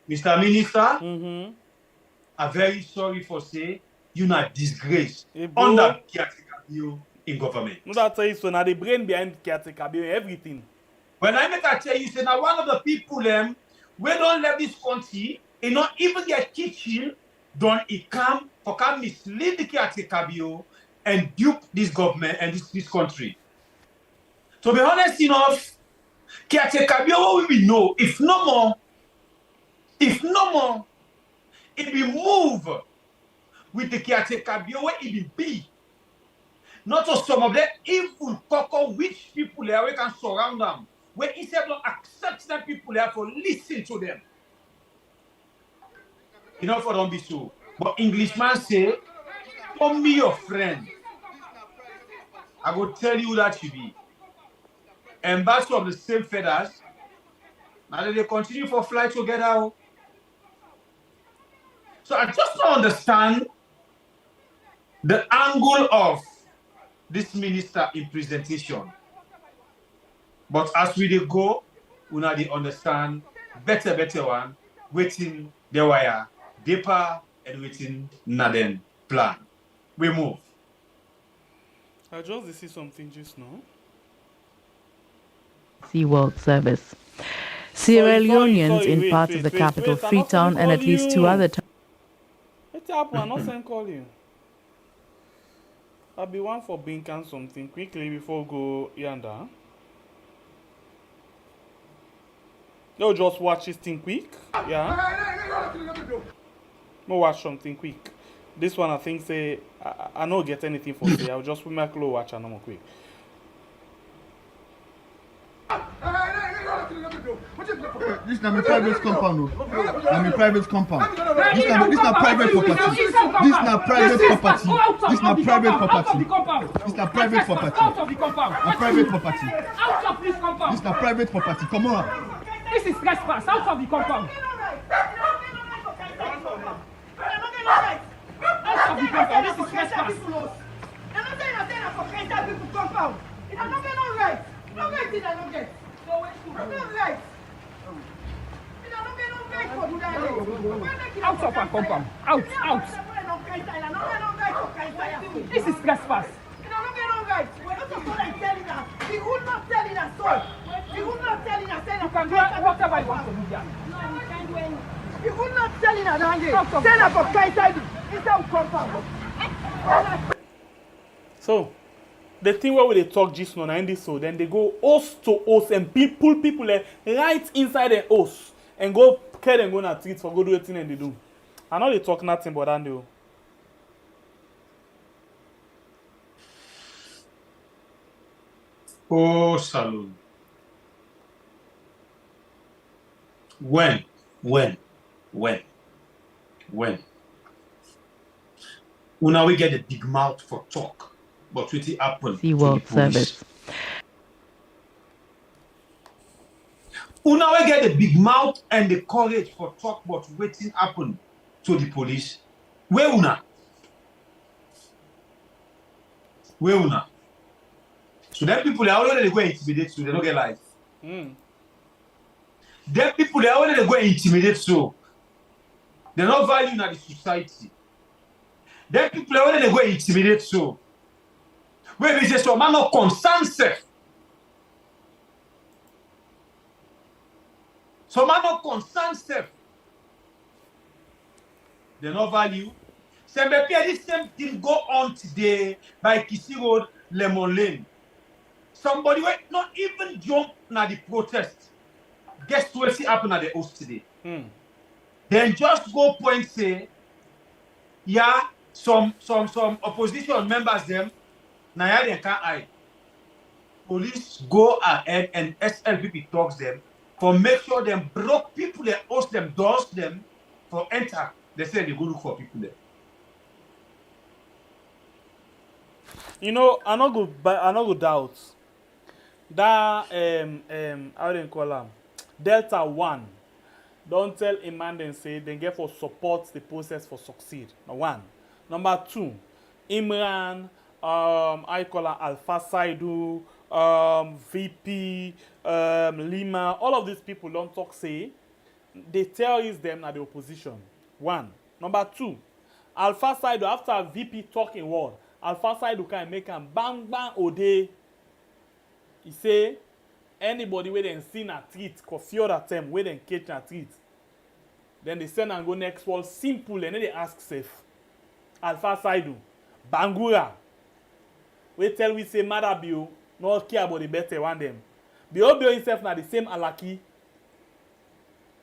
Mr. Minister, I'm very sorry for say you not disgrace under caretaker bill in government. No, that's why so now the brain behind caretaker bill and everything. When I make a tell you, say now one of the people them we don't let this country, it not even get kitchen, don't it come mislead the caretaker bill and dupe this government and this country. To be honest enough, caretaker bill what we know, if no more, it will move with the caretaker bill where it will be. Not to some of the evil cocoa witch people there we can surround them. Where instead of accept them people there for listen to them. You know for don't be so. But Englishman say, come me your friend. I will tell you that you be. And birds of the same feathers. Now they continue for fly together. So I just don't understand the angle of this minister in presentation. But as we dey go, we now dey understand better one, waiting the wire, deeper and waiting Naden plan. We move. I just see something just now. See World Service. Sierra Leoneans in parts of the capital Freetown and at least two other towns. What's up, man? Not send call you. I'll be one for Binkan something quickly before go yonder. You'll just watch this thing quick. Yeah. I'll watch something quick. This one I think say I don't get anything for say. I'll just put my clothes watch and I'm quick. This is my private compound. I'm in private compound. This is not private property. This is not private property. This is not private property. This is not private property. Out of the compound. A private property. Out of this compound. This is not private property. Come on. This is trespass. Out of the compound. Out of the compound. This is trespass. Out of our compound. Out. This is trespass. He would not tell in a soul. He would not tell in a sense. You can do whatever you want to do there. He would not tell in a language. Send up a kite instead of compound. So, the thing where they talk just now in this, so then they go host to host and pull people right inside the host and go care and go na treat for go do everything and they do. I know they talk nothing but that do. Oh, Saloon. When? Now we get a big mouth for talk, but what it happen? Sea World Service. Now we get the big mouth and the courage for talk, but waiting happen to the police. Where una? So them people are already going to intimidate, so they don't get life. Them people are already going to intimidate, so they don't value in the society. Them people are already going to intimidate, so when we say so, man, no concern self. So man, no concern self. They no value. So maybe this same thing go on today by Kisi Road, Lemon Lane. Somebody will not even jump na the protest. Guess what happened at the house today? Then just go point say, yeah, some opposition members them, na ya they can't hide. Police go ahead and SLPP talks them for make sure them broke people they host them, doors them for enter. They say they go look for people there. You know, I no go doubt that how they call them Delta 1 don't tell a man then say they get for support the process for succeed. Number 1. Number 2, Imran, I call her Alpha Saidu, VP, Lima, all of these people don't talk say they tell is them at the opposition. 1. Number 2, Alpha Saidu after VP talking word, Alpha Saidu can make him bang ode. He say anybody where they see a treat, cause few other time where they catch a treat. Then they send and go next wall simple and then they ask safe. Alpha Saidu, Bangura. We tell we say Madabio, not care about the better one them. Biobio himself na the same Alaki.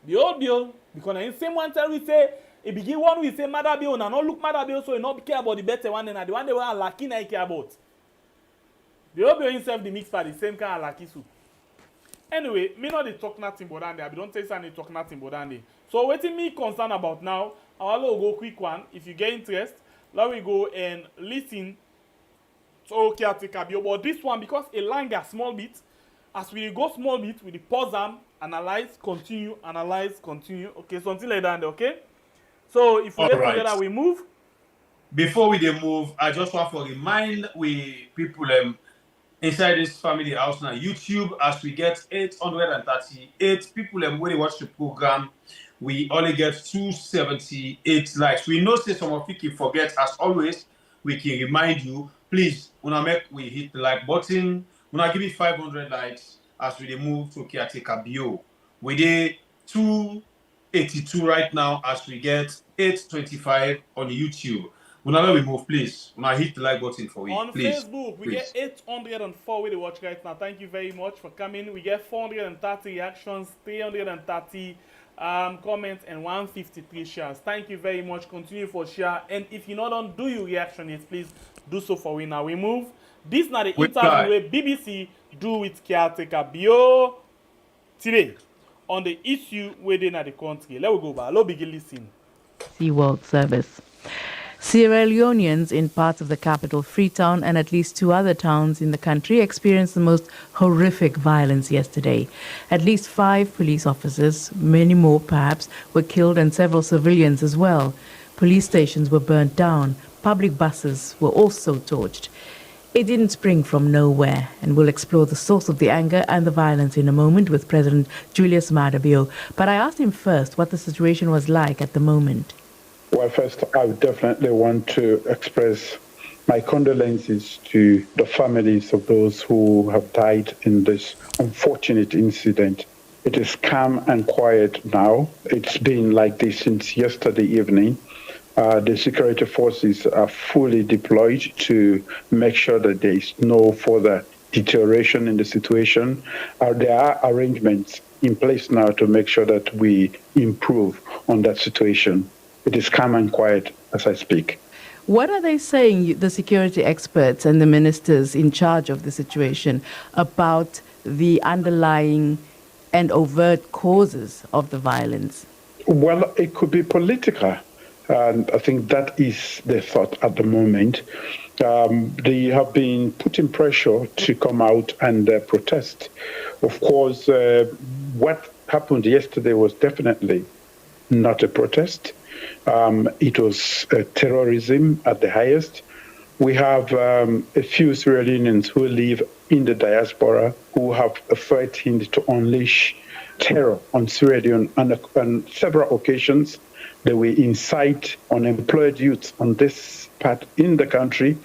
Biobio, because na the same one tell we say it begin one we say Madabio na not look Madabio so he not care about the better one and the one they were Alaki na care about. Biobio himself the mix for the same kind of Alaki soup. Anyway, me not they talk nothing but that. I don't say something talk nothing but that. So waiting me concerned about now, I will go quick one. If you get interest, let me go and listen to caretaker bio. But this one, because a longer small bit, as we go small bit, we pause them, analyze, continue. Okay, so until like that, okay? So if we get together, we move. Before we move, I just want to remind we people inside this family house now, YouTube, as we get 838 people when they watch the program, we only get 278 likes. We know say some of you can forget, as always, we can remind you, please, we hit the like button, give me 500 likes as we move to caretaker bio. We did 282 right now as we get 825 on YouTube. Whenever we move, please, hit the like button for you. On please, Facebook, we please. get 804 with the watch right now. Thank you very much for coming. We get 430 reactions, 330 comments, and 153 shares. Thank you very much. Continue for share. And if you not done do your reaction yet, please do so for we now. We move. This is not the interview where BBC do with caretaker bio today. on the issue within the country. Let we go back. Let's begin listening. Sea World Service. Sierra Leoneans in parts of the capital, Freetown, and at least 2 other towns in the country experienced the most horrific violence yesterday. At least 5 police officers, many more perhaps, were killed and several civilians as well. Police stations were burnt down. Public buses were also torched. It didn't spring from nowhere, and we'll explore the source of the anger and the violence in a moment with President Julius Maada Bio. But I asked him first what the situation was like at the moment. Well, first, I would definitely want to express my condolences to the families of those who have died in this unfortunate incident. It is calm and quiet now. It's been like this since yesterday evening. The security forces are fully deployed to make sure that there is no further deterioration in the situation. There are arrangements in place now to make sure that we improve on that situation. It is calm and quiet as I speak. What are they saying, the security experts and the ministers in charge of the situation, about the underlying and overt causes of the violence? Well, it could be political. And I think that is the thought at the moment. They have been putting pressure to come out and protest. Of course, what happened yesterday was definitely not a protest. It was terrorism at the highest. We have a few Sierra Leoneans who live in the diaspora who have threatened to unleash terror on Sierra Leone on several occasions. They will incite unemployed youth on this part in the country.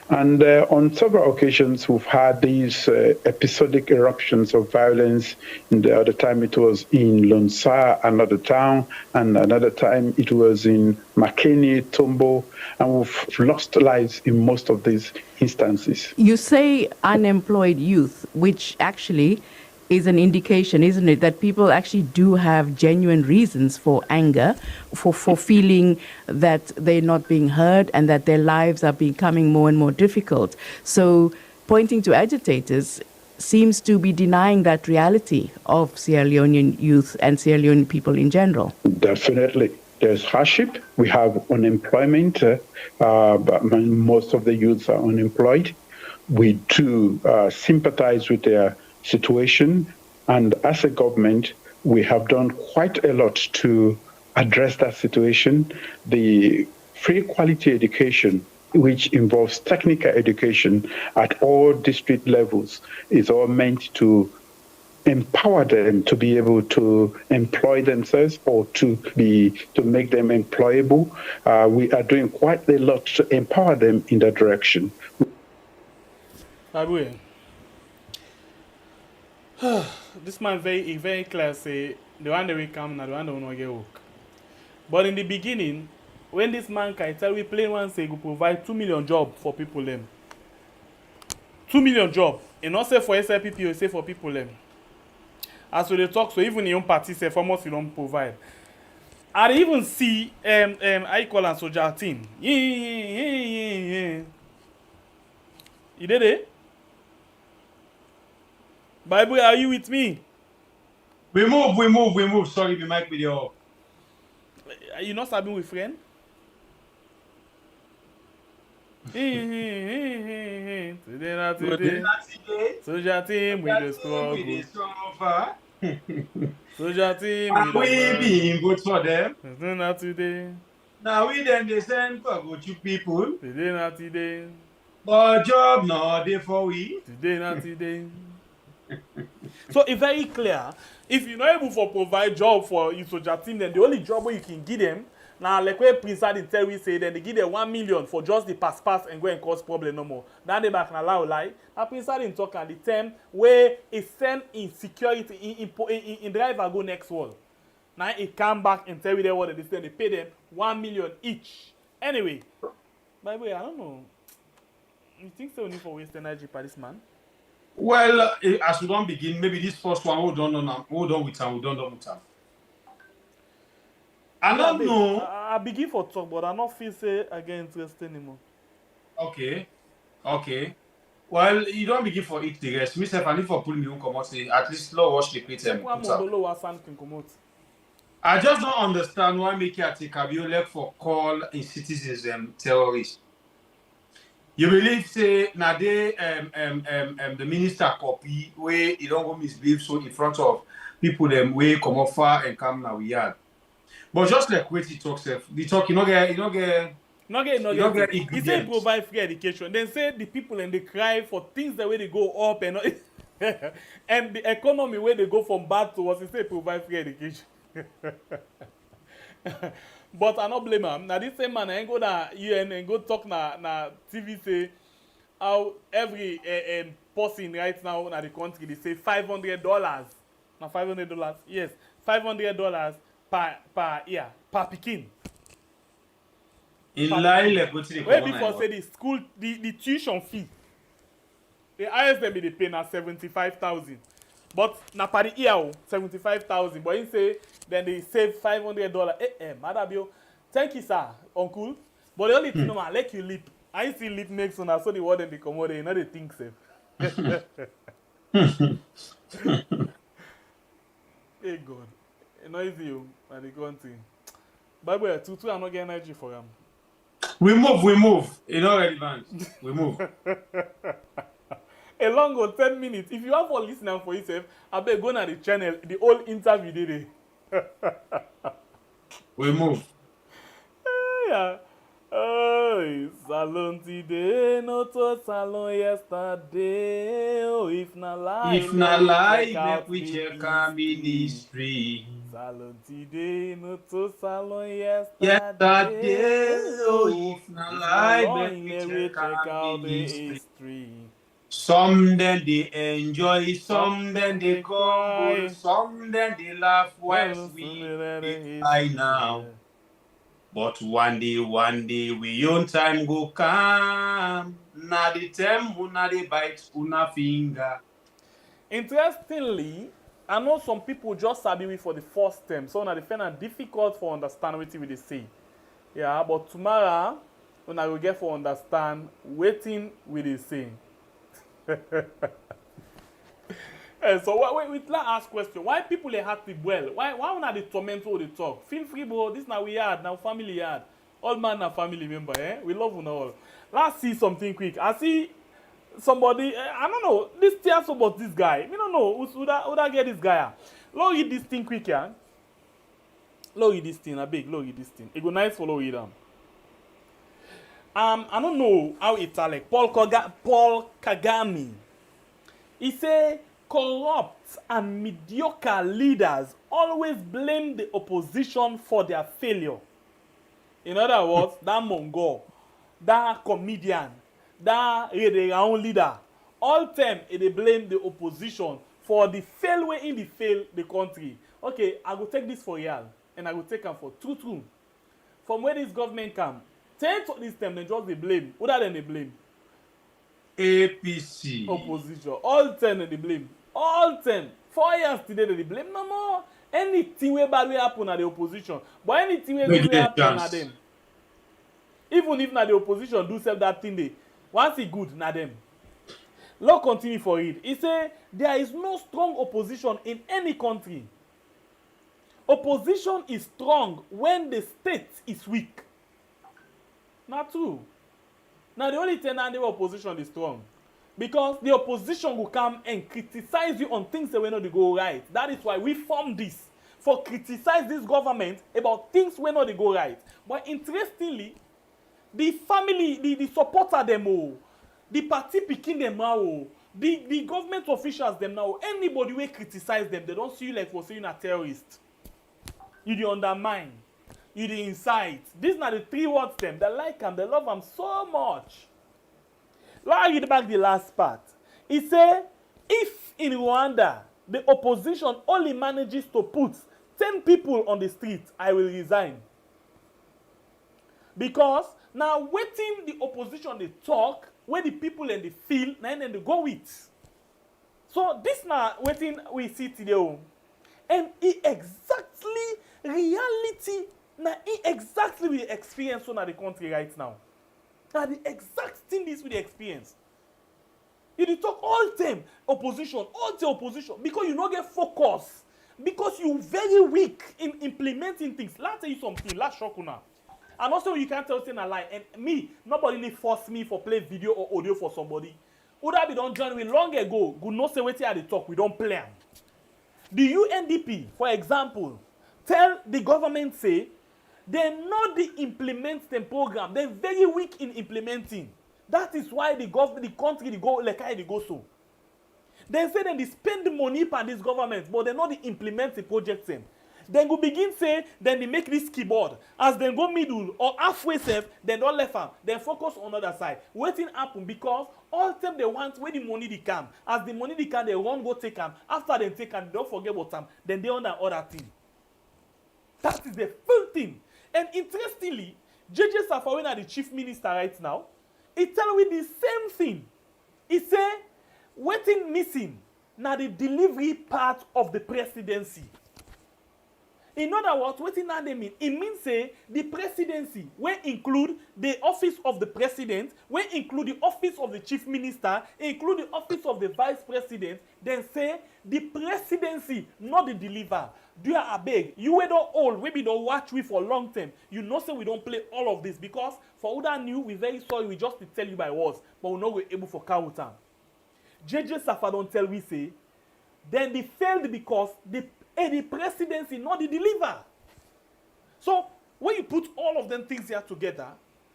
And on several occasions, we've had these episodic eruptions of violence. And the other time it was in Lonsa, another town, and another time it was in Makeni, Tombo, and we've lost lives in most of these instances. You say unemployed youth, which actually is an indication, isn't it, that people actually do have genuine reasons for anger, for feeling that they're not being heard and that their lives are becoming more and more difficult. So pointing to agitators seems to be denying that reality of Sierra Leonean youth and Sierra Leonean people in general. Definitely. There's hardship. We have unemployment. But most of the youths are unemployed. We do sympathize with their situation, and as a government we have done quite a lot to address that situation. The free quality education, which involves technical education at all district levels, is all meant to empower them to be able to employ themselves or to make them employable. We are doing quite a lot to empower them in that direction. This man very clear say the one that will come now, the one that will not get work. But in the beginning, when this man can tell we plain one say he will provide 2 million jobs for people them. 2 million jobs. And not say for SLPP, you say for people them. As we talk, so even in your party say for most you don't provide. I even see I call and soldier team. Yeah. You did it? Bible, are you with me? We move. Sorry, we might be there. Are you not stabbing with friend? Today not today. Soldier team with the struggle. Soldier team with the we being good for them. Today not today. Now we then they send for good to people. Today not today. But job no day for we. Today not today. So it's very clear. If you're not able to provide job for your soldier team, then the only job where you can give them now, like where Prince had in tell we say, then they give them 1 million for just the pass and go and cause problem no more. Now they back and allow lie. Now Prince had in talk and the term where it send insecurity in driver go next world. Now it come back and tell you them what they say. They pay them 1 million each. Anyway, by the way, I don't know. You think so? Need for waste energy by this man? Well, as we don't begin, maybe this first one hold on with him. I don't know. I begin for talk, but I don't feel say I get interested anymore. Okay. Well, you don't begin for it the rest. Myself, I need for pulling me on come out, say, at least slow watch the plate and put out. I just don't understand why make you take a for call in citizens terrorists. You believe say now they the minister copy where you don't go misbehave so in front of people them way come off far and come now we yard. But just like what he talks, the talk you don't get He say ingredients. provide free education. Then say the people and they cry for things the way they go up and and the economy where they go from bad to worse. He say provide free education. But I not blame him. Now this same man ain't go na UN and go talk na TV say how every person right now in the country they say $500. Now $500. Yes, $500 per year per pikin. In line like what they Where before say the school the tuition fee. The highest they be they pay na 75,000. But na per the year 75,000. But he say then they save $500. Madabio, thank you sir, uncle. But the only thing no man let you leap. I see leap next one. So the word and the commode, you know they think safe. Hey God, you know easy you and the country. Bible tutu I not get energy for him. We move. You know relevant. We move. A long or 10 minutes. If you have for listening for yourself, I bet go na the channel, the whole interview did We move. Yeah. Oh, salon today, no to salon yesterday. Oh, if na lie, make we check our ministry. Salon today, no to salon yesterday. Yesterday, oh, if na lie, make make we we check check our out the ministry. history. Some then they enjoy, some then they crumble, some then they laugh whilst we die now. But one day, we own time go come. Na the time una they bite una finger. Interestingly, I know some people just sabi we for the first time, so na they find it difficult for understand what we they say. Yeah, but tomorrow, una will get for understand wetin we they say. So wait, let's ask question. Why people they have to well? Why una the torment all the talk? Feel free, bro. This now we yard, now family yard. All man na family member, eh? We love una all. Let's see something quick. I see somebody, I don't know, this tells about this guy. We don't know who that get this guy. Look read this thing quick, yeah. Look read this thing, I beg, look read this thing. It go nice follow read them. I don't know how it's like. Paul Kagame. He say corrupt and mediocre leaders always blame the opposition for their failure. In other words, that Mongol, that comedian, that own leader, all time they blame the opposition for the fail way in the fail the country. Okay, I go take this for real and I go take them for true. From where this government come, 10 to this time they just they blame. Who that then they blame? APC. Opposition. All 10 they blame. All 10. 4 years today they blame. No more. Anything way bad will happen at the opposition. But anything way good will happen at them. Even if na the opposition do self that thing they once it good na them. Let's continue for it. He say there is no strong opposition in any country. Opposition is strong when the state is weak. Not true. Now the only thing that the opposition is strong. Because the opposition will come and criticize you on things that will not go right. That is why we formed this. For criticize this government about things will not go right. But interestingly, the family, the supporter them all, the party picking them now, the government officials them now, anybody will criticize them, they don't see you like for saying a terrorist. You the undermine. You the incite. These are the 3 words them. They like them, they love them so much. Let me read back the last part. He said, if in Rwanda the opposition only manages to put 10 people on the street, I will resign. Because now waiting the opposition they talk, where the people and they feel, and then they go with. So this now waiting we see today. And it exactly reality now it exactly we experience on the country right now. Now the exact thing this we experience. You dey talk all time opposition, because you no get focus, because you very weak in implementing things. Let me tell you something, last shock una. And also you can't tell say na lie. And me, nobody need force me for play video or audio for somebody. Oda be don join me long ago, go know say wetin I dey talk, we don play am. The UNDP, for example, tell the government say they no dey implement the program. They're very weak in implementing. That is why the country dey go like how they go so. They say they spend the money for this government, but they no dey implement the project them. Then go begin say, then they make this keyboard. As they go middle or halfway safe, then don't left am. Then focus on other side. Waiting happen because all time they want where the money they come. As the money they come, they won't go take them. After they take them, don't forget about them. Then they on that other thing. That is the full thing. And interestingly, JJ Safawena, the chief minister right now, he tell me the same thing. He say, waiting missing now the delivery part of the presidency. In other words, what does that mean? It means say the presidency will include the office of the president, will include the office of the chief minister, include the office of the vice president, then say the presidency, not the deliver. Do you beg? You were not old, maybe don't watch we for a long time. You know say we don't play all of this because for who that knew, we very sorry, we just tell you by words, but we're not able for count time. JJ Safa don't tell we say, then they failed because the presidency not the deliver. So when you put all of them things here together,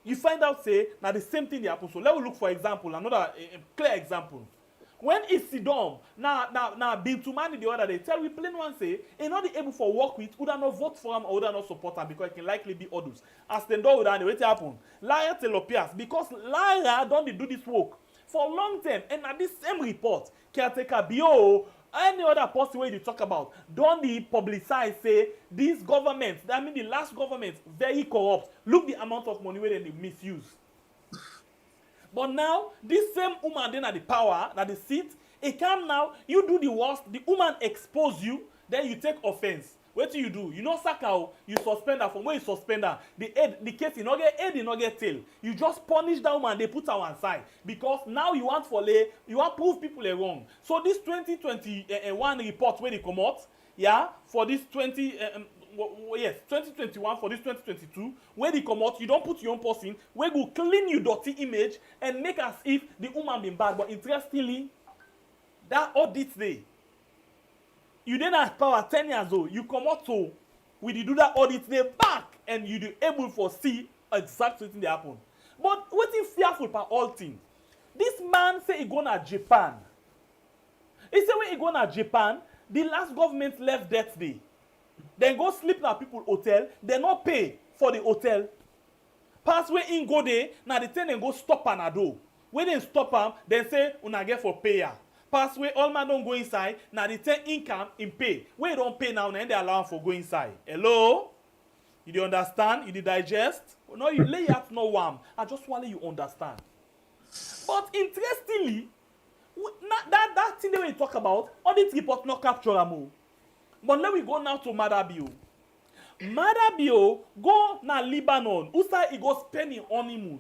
you find out say now the same thing they happen. So let's look for example, another clear example. When it's Sidom, now Bintumani the other day tell we plain one say he not able for work with, would not vote for him or would not support him because it can likely be others. As the door would wait happen. Lara Telopias, because Lara don't do this work for a long time, and at this same report, caretaker bio. Any other person where you talk about, don't the publicize say this government, that mean the last government, very corrupt. Look the amount of money where they misuse. But now, this same woman then at the power, at the seat, it come now, you do the worst, the woman expose you, then you take offense. What do? You know Sakao, you suspend her. From where you suspend her, the case you not get head, you not get tail. You just punish that woman, they put her on side. Because now you want you want prove people are wrong. So this 2021 report where they come out, yeah, for this 2021 for this 2022, where they come out, you don't put your own person, where go clean your dirty image and make as if the woman been bad. But interestingly, that audit day, you didn't have power 10 years old. You come out to, we do that audit day back, and you do able to see exactly what happen. But what is fearful for all things? This man say he gonna Japan. He say when he gonna Japan, the last government left that day. Then go sleep na people hotel. They not pay for the hotel. Pass where in go there, now the ten and go stop anado. When they stop am, then say una get for payer. Pass where all man don't go inside, now the 10 income in pay. When you don't pay now, then they allow for go inside. Hello? You do understand? You do digest? No, you lay out no warm. I just want you understand. But interestingly, that thing that we talk about, audit report not capture them. But let we go now to Madabio. Madabio go na Lebanon. Usa he go spend in honeymoon.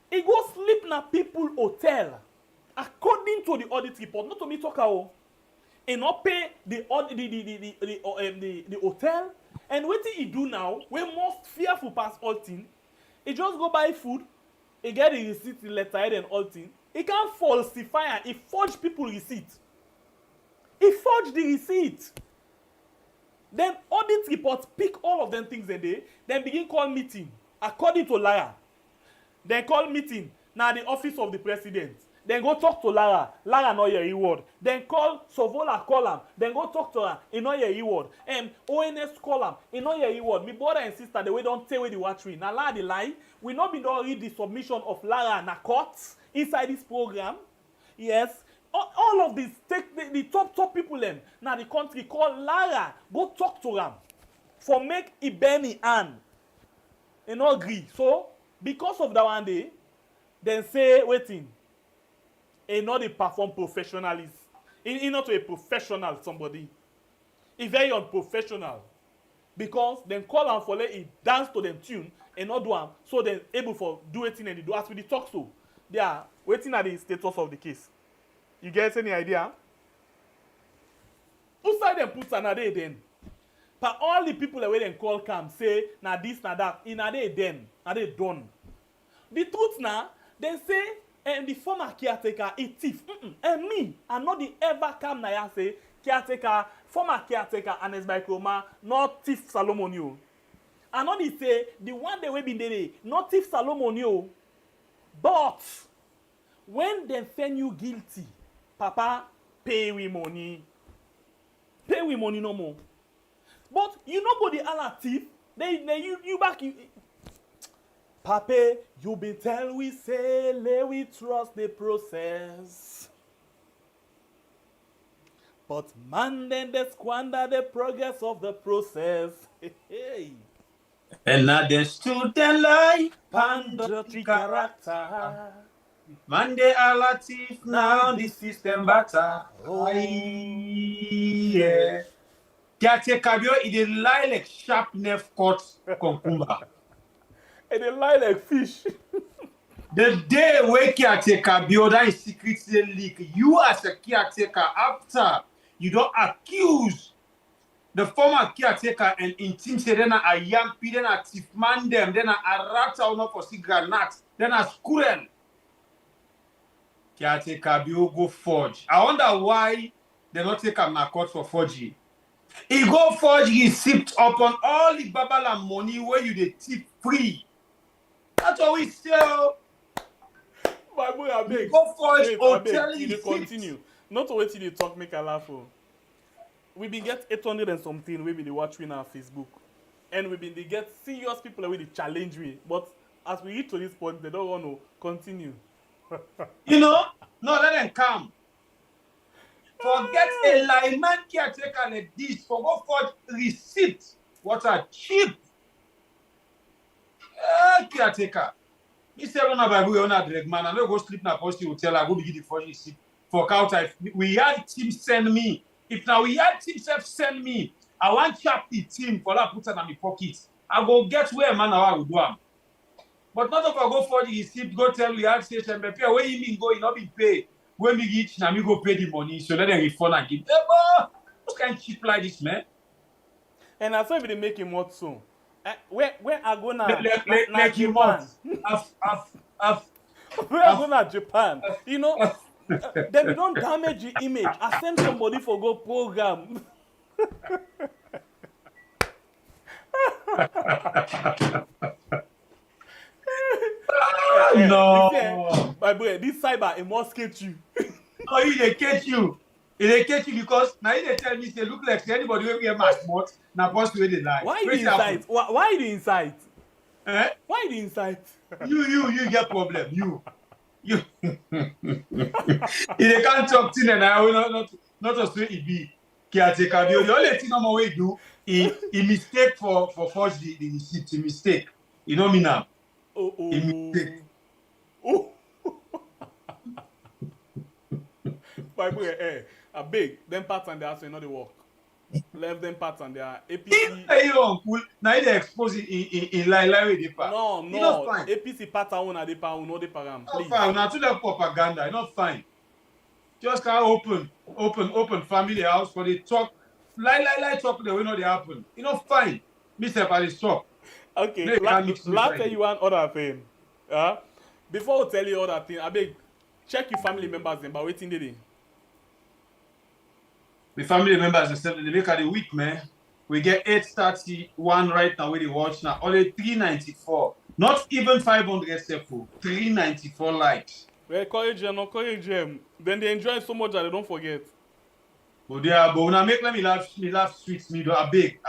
He go sleep na people hotel. According to the audit report, not to me talk about, he not pay the hotel. And what he do now, we most fearful past all thing. He just go buy food, he get the receipt, the letter, and all thing. He can't falsify and he forge people receipt. He forged the receipt. Then audit report pick all of them things a day, then begin call meeting according to Lara. Then call meeting now the office of the president. Then go talk to Lara. Lara know your reward. Then call Sovola, call him. Then go talk to her. He know your reward. ONS call him. He know your reward. Me brother and sister, the way don't tell where the watch we. Now Lara the lie. We not been don't read the submission of Lara and courts inside this program. Yes. All of this, take the top people them. Now the country call Lara. Go talk to them. For make it Benny and. They not agree. So, because of that one day, then say, waiting. He not a perform professionalism. He not a professional somebody. He very unprofessional. Because then call him for let he dance to them tune and not do him. So then able for do it and they do as we talk so. They are waiting at the status of the case. You get any idea? Who side them put na they then? But all the people that they call come say na this na that. In a day then, na they done. The truth now, they say the former caretaker a thief. And me, I'm not the ever come na ya say caretaker, former caretaker and his microma, not thief Solomon you. And not the say the one they will be there, not thief Solomon you. But when they find you guilty, Papa, pay we money. Pay we money no more. But you know go the other thief, they you back you. Papa, you be tell we say, let we trust the process. But man then they squander the progress of the process. Hey. And now they stood the lie, Pandotry character. Man, they are latif, now the system batter. Oh. Yeah. Caretaker, it is lie like sharp knife cut cucumber. And they lie like fish. The day where caretaker that is secretly leak, you as a caretaker, after you don't accuse the former caretaker and intimidate then a young people, then a thief man them, then a rat out for cigarette, then a squirrel. Caretaker go forge. I wonder why they not take him na court for forgery. He go forge receipt upon all the babala money where you the tip free. That's what we sell. My boy, I beg. Go forge hotel receipt. Continue. Not wait till you talk, make a laugh. We been get 800 and something. We been watch on our Facebook, and we been they get serious people that will challenge me. But as we reach to this point, they don't want to continue. You know, no, let them come. Forget a layman caretaker like this. For go forge receipt. What a cheap caretaker. He said, "When I buy on a drag man, I don't go sleep na post hotel. I go begin the forge receipt for counter. We had team send me. If now we had team send me, I want chap the team for that put it in my pocket. I go get where man I will do am. But not if I go for the receipt, go tell we had station, but where you mean go, you not be paid. When we reach, now we go pay the money, so let them refund and give. What kind of cheap like this, man? And I saw if they make him what soon. Where I go now? Like Japan. Where I go now? Japan. You know, then we don't damage the image. I send somebody for go program. No. My boy, this cyber, it must catch you. Oh, they catch you. They catch you because now they tell me they look like anybody will get my spot. Now, post where they lie. Why the insight? Why the insight? Eh? Why the insight? You get problem. You. If they can't talk to them, I will not to say it be caretaker. The only thing I'm always do is mistake for forge the receipt. He mistake. You know me now. He mistake. Oh. My boy, I beg them parts and they are saying not the work. Left them parts and they are APC. Hey, uncle. Now they expose in lie with the part. No. APC part on the part, no the param. Not fine. Now to the propaganda, not fine. Just can't open family house for the talk. Lie talk the way no they happen. You know fine. Mr. Paris stop. Okay. Let's tell you one other thing. Before we tell you other thing, I beg check your family members them by waiting they. The family members they make at the week, man. We get 831 right now where they watch now. Only 394. Not even 500 sefu. 394 likes. Well, encourage them. Then they enjoy so much that they don't forget. But when I make me laugh sweet me do I beg.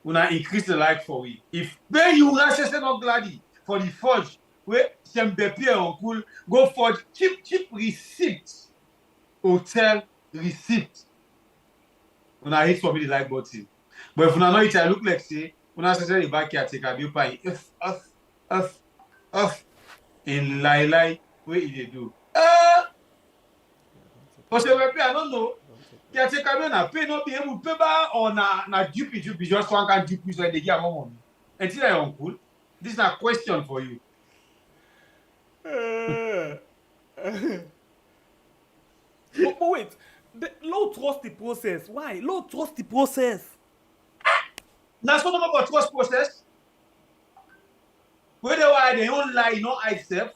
When I increase the like for we. If when you not gladly for the forge, where some bepier uncle go forge cheap receipt. Hotel receipt. When I hit for me the like button. But if you know it, I look like say, when I say the back here, take a view pie, in lie, where they do. But I don't know. Yeah, take a view, pay not be able to pay back or na dupe, just one can dupe so they get more money. And see that uncle, this is a question for you. But wait, low trust the process. Why? Low trust the process. Now, so about trust process. Whether why they don't lie, no hide self.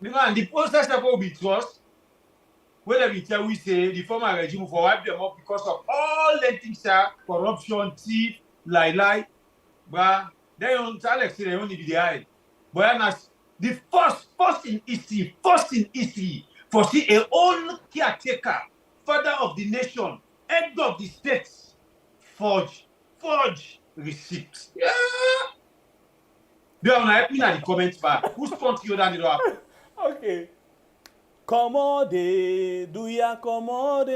The process that will be trust. Whether we tell we say the former regime for wipe them up because of all the things are corruption, thief, lie. But they don't Alex say they only be the eye. But as the first in history, for see a own caretaker, father of the nation, head of the states, forge receipts. Yeah. They are help me in the comments bar. Who sponsor you than it happen? Okay. Commode, do ya commode?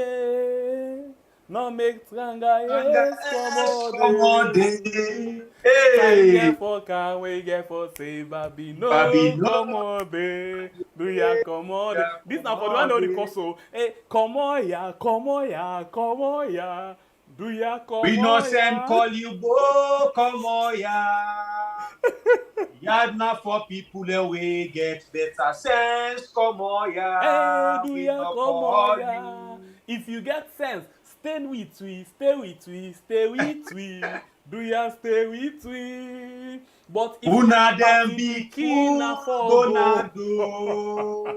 No make tranga, yes, commode. Time Hey, get for can we get for say baby no Babylon. commode, do ya commode? This now for the one know the course. Hey, comoya, do ya We no send comoya? call you bo, come on, ya. Yard na for people away get better sense, come on, ya. Hey, do We ya no come call on ya? If you get sense, stay with we. Do ya stay with we? But if Una you dem party be pikin na fool, for gonna go. do.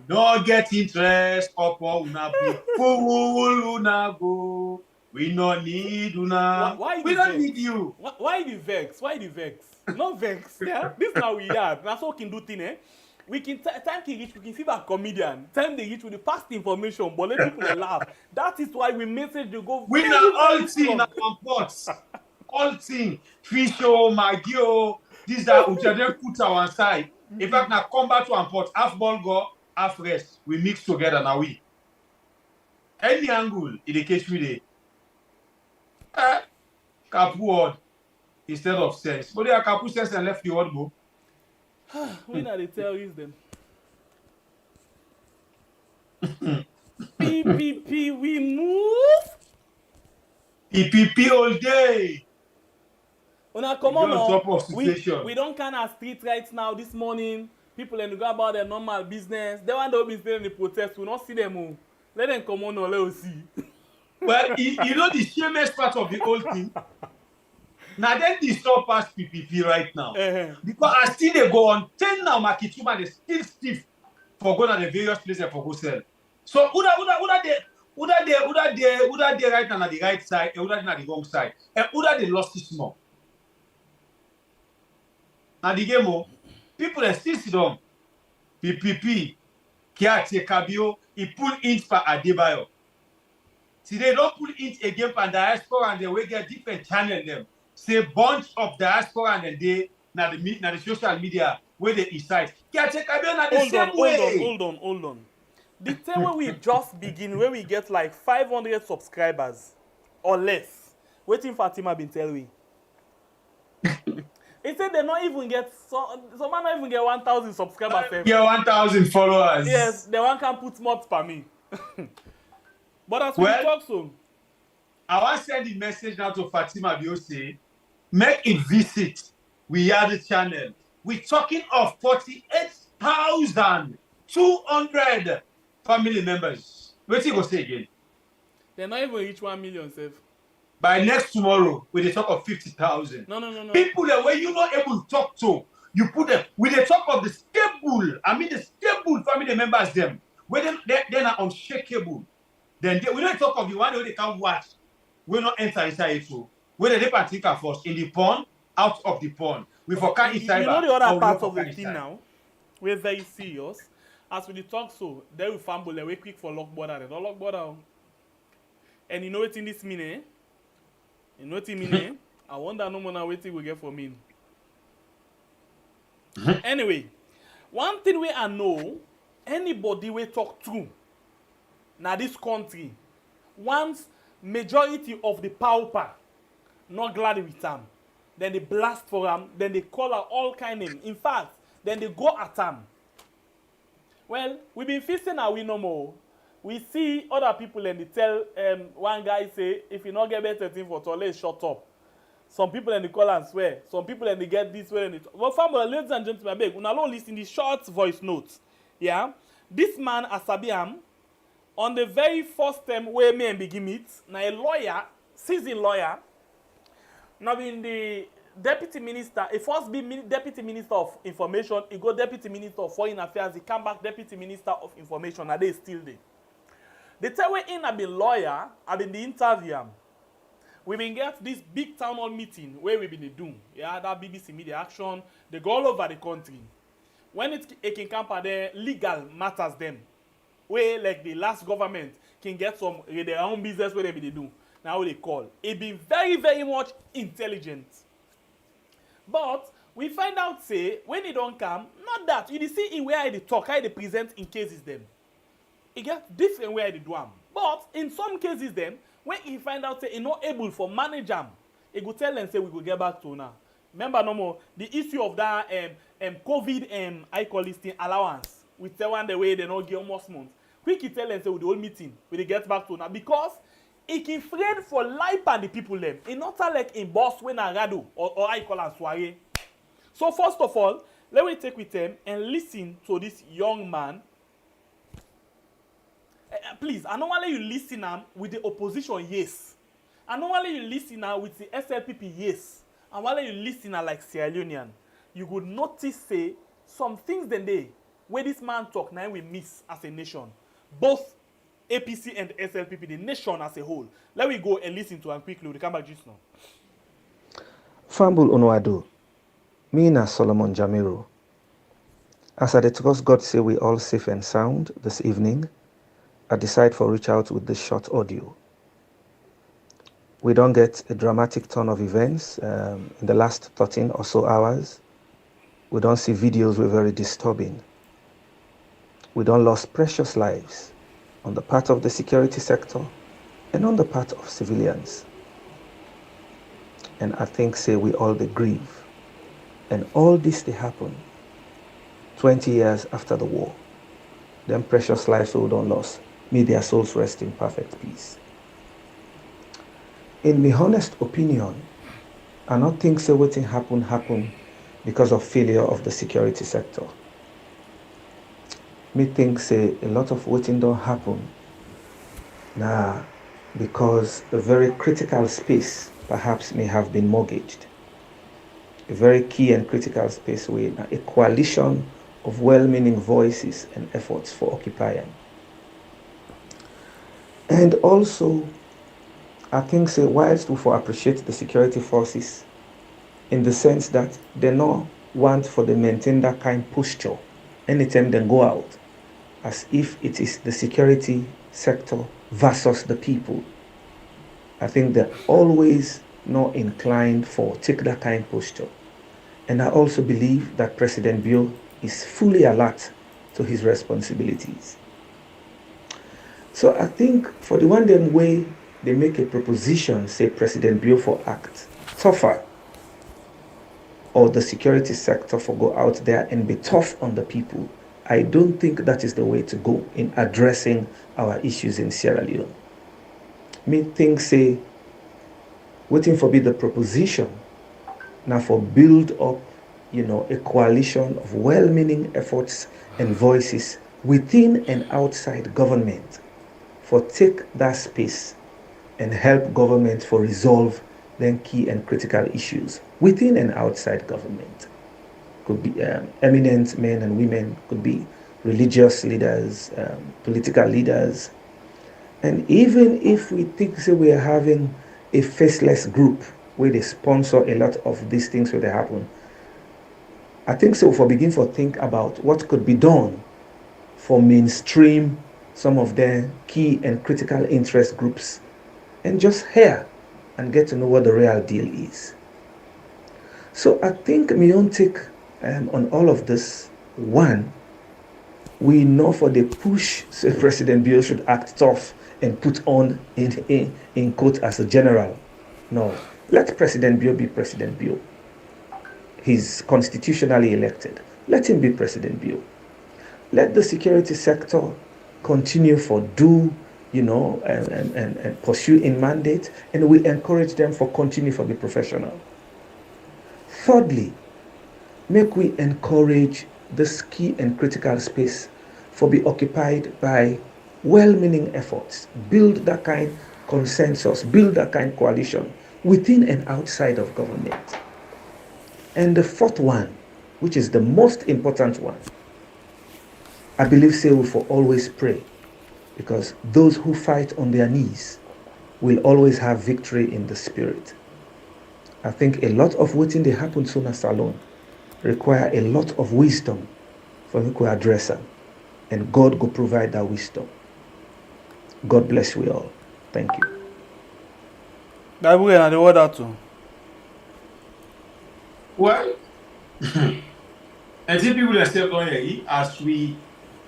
No get interest upon una be fool, una go. We no need una. Why We the don't vex? need you. Why the vex? Why the vex? No vex, yeah? This now we are. That's how we can do thing, eh? We can time can reach, we can see that comedian. Time they reach with the past information, but let people laugh. That is why we message they go We very, na all very thing na strong. pots. All thing. Fish o, Maggi o. These are we just put our side. In fact, na combat to import. Half ball go, half rest. We mix together now we. Any angle in the case we dey. Kapu word instead of sense. But they are kapu sense and left the word go. When are they terrorists them? PPP, we move. PPP all day. Una come We on dey on now. top of situation. We don't kind of street right now this morning. People and go about their normal business. They want to be staying in the protest. We not see them. Oh. Let them come on now. Let us see. Well, you know the shamest part of the whole thing? Now then they stop past PPP right now. Because I still they go on 10 now, Makituma, they still stiff for going to the various places for go sell. So Uda they right now on the right side, and Uda on the wrong side. And Uda they lost it more. Now the game, people are still sit down. PPP, Kiate Kabio, he pull in for Adebayo. Today don't pull it again for diaspora and they will get different channel them. Say bunch of diaspora and they na the social media where they incite. Kiate Kabio na the same way. Hold on. The time when we just begin, when we get like 500 subscribers or less, waiting Fatima been telling me. He said they not even get some man not even get 1,000 subscribers. Yeah, 1,000 followers. Yes, the one can put more per me. But as we talk so, I want to send the message now to Fatima Biose. Make it visit. We are the channel. We're talking of 48,200 family members. What you go say again? They not even reach 1 million, sef. By next tomorrow, we dey talk of 50,000. No. People that where you not able to talk to, you put them with the talk of the stable. I mean the stable family members them. Where they're not unshakable. Then we don't talk of the one where they can't watch. We not enter inside it too. Where they particular first in the pond, out of the pond. We forget inside. You know the other part of the thing now. We're very serious. As we talk so, then we fumble and we quick for lock border. They don't lock border. And you know what in this mean? You know what it mean? I wonder no more now waiting we get for me. Anyway, one thing we I know, anybody we talk to now this country, once majority of the pauper not glad with them, then they blast for them, then they call out all kind of name. In fact, then they go at them. Well, we've been feasting our we no more. We see other people and they tell one guy say, if you not get better thing for toilet, shut up. Some people in the call and swear. Some people in the get this way. Well, family, ladies and gentlemen, I beg, una don't listen the short voice notes. Yeah, this man Asabiam, on the very first time where me and begin meet, now a lawyer, seasoned lawyer, now in the deputy minister, he first be deputy minister of information, he go deputy minister of foreign affairs, he come back deputy minister of information, and they still there. The time when I been lawyer, I been the interview. We been get this big town hall meeting where we been doing. Yeah, that BBC Media Action, they go all over the country. When it can come there, legal matters them. Where like the last government can get some their own business where they be do. Now they call. It been very, very much intelligent. But we find out say when it don't come, not that you see in where they talk, how they present in cases them. It get different where they do them. But in some cases them, when he find out say he not able for manage them, he go tell them say we go get back to now. Remember no more the issue of that COVID I call this thing allowance. We tell one the way they not give almost months. Quick he tell them say with the whole meeting we dey get back to now because he can afraid for life and the people them. He not like in boss when a rado or I call a soiree. So first of all, let me take with them and listen to this young man. Please, I normally you listen with the opposition, yes. I normally you listen with the SLPP, yes. And while you listen like Sierra Leonean, you would notice say some things then they where this man talk now we miss as a nation. Both APC and SLPP, the nation as a whole. Let me go and listen to him quickly. We'll come back just now. Fambul Onwadu, me na Solomon Jamiru. As I trust God say we all safe and sound this evening, I decide for reach out with this short audio. We don't get a dramatic turn of events in the last 13 or so hours. We don't see videos were very disturbing. We don't lost precious lives on the part of the security sector and on the part of civilians. And I think say we all they grieve. And all this they happen 20 years after the war. Them precious lives we don't lost. May their souls rest in perfect peace. In my honest opinion, I don't think say what happen because of failure of the security sector. Me think say a lot of what don't happen now because a very critical space perhaps may have been mortgaged. A very key and critical space where a coalition of well-meaning voices and efforts for occupying. And also, I think say whilst we for appreciate the security forces in the sense that they not want for them maintain that kind of posture anytime they go out, as if it is the security sector versus the people. I think they're always not inclined for take that kind of posture. And I also believe that President Bio is fully alert to his responsibilities. So I think for the one them way they make a proposition, say President Bio for act tougher, or the security sector for go out there and be tough on the people, I don't think that is the way to go in addressing our issues in Sierra Leone. Me think say, waiting for be the proposition, now for build up, a coalition of well-meaning efforts and voices within and outside government for take that space and help government for resolve then key and critical issues within and outside government. Could be eminent men and women, could be religious leaders, political leaders. And even if we think say we are having a faceless group where they sponsor a lot of these things where they happen, I think so for begin for think about what could be done for mainstream some of their key and critical interest groups and just hear and get to know what the real deal is. So I think my own take on all of this, one, we know for the push, say President Bio should act tough and put on in quote as a general. No, let President Bio be President Bio. He's constitutionally elected. Let him be President Bio. Let the security sector continue for do and pursue in mandate, and we encourage them for continue for the professional. Thirdly, make we encourage this key and critical space for be occupied by well-meaning efforts, build that kind consensus, build that kind coalition within and outside of government. And the fourth one, which is the most important one, I believe say we for always pray, because those who fight on their knees will always have victory in the spirit. I think a lot of what they happen sooner salon require a lot of wisdom for me to address them, and God will provide that wisdom. God bless we all. Thank you. Bible and the word out too. Well, and people are still going here as we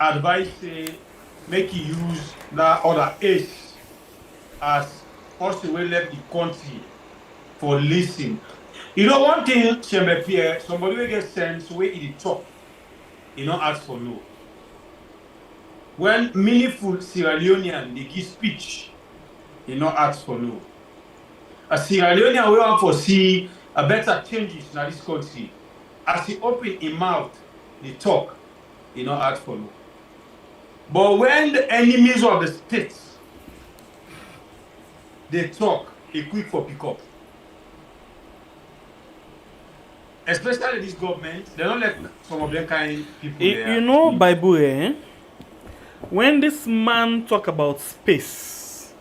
advise say make you use that other age as also will let the country for listening. One thing, Shembe Pierre, somebody will get sense where it talk, ask for no. When meaningful Sierra Leonean they give speech, ask for no. A Sierra Leonean we want to see a better changes in this country. As he open his mouth, they talk, ask for no. But when the enemies of the states they talk, they quick for pick up. Especially this government, they don't let some of them kind people there. Bible, when this man talk about space,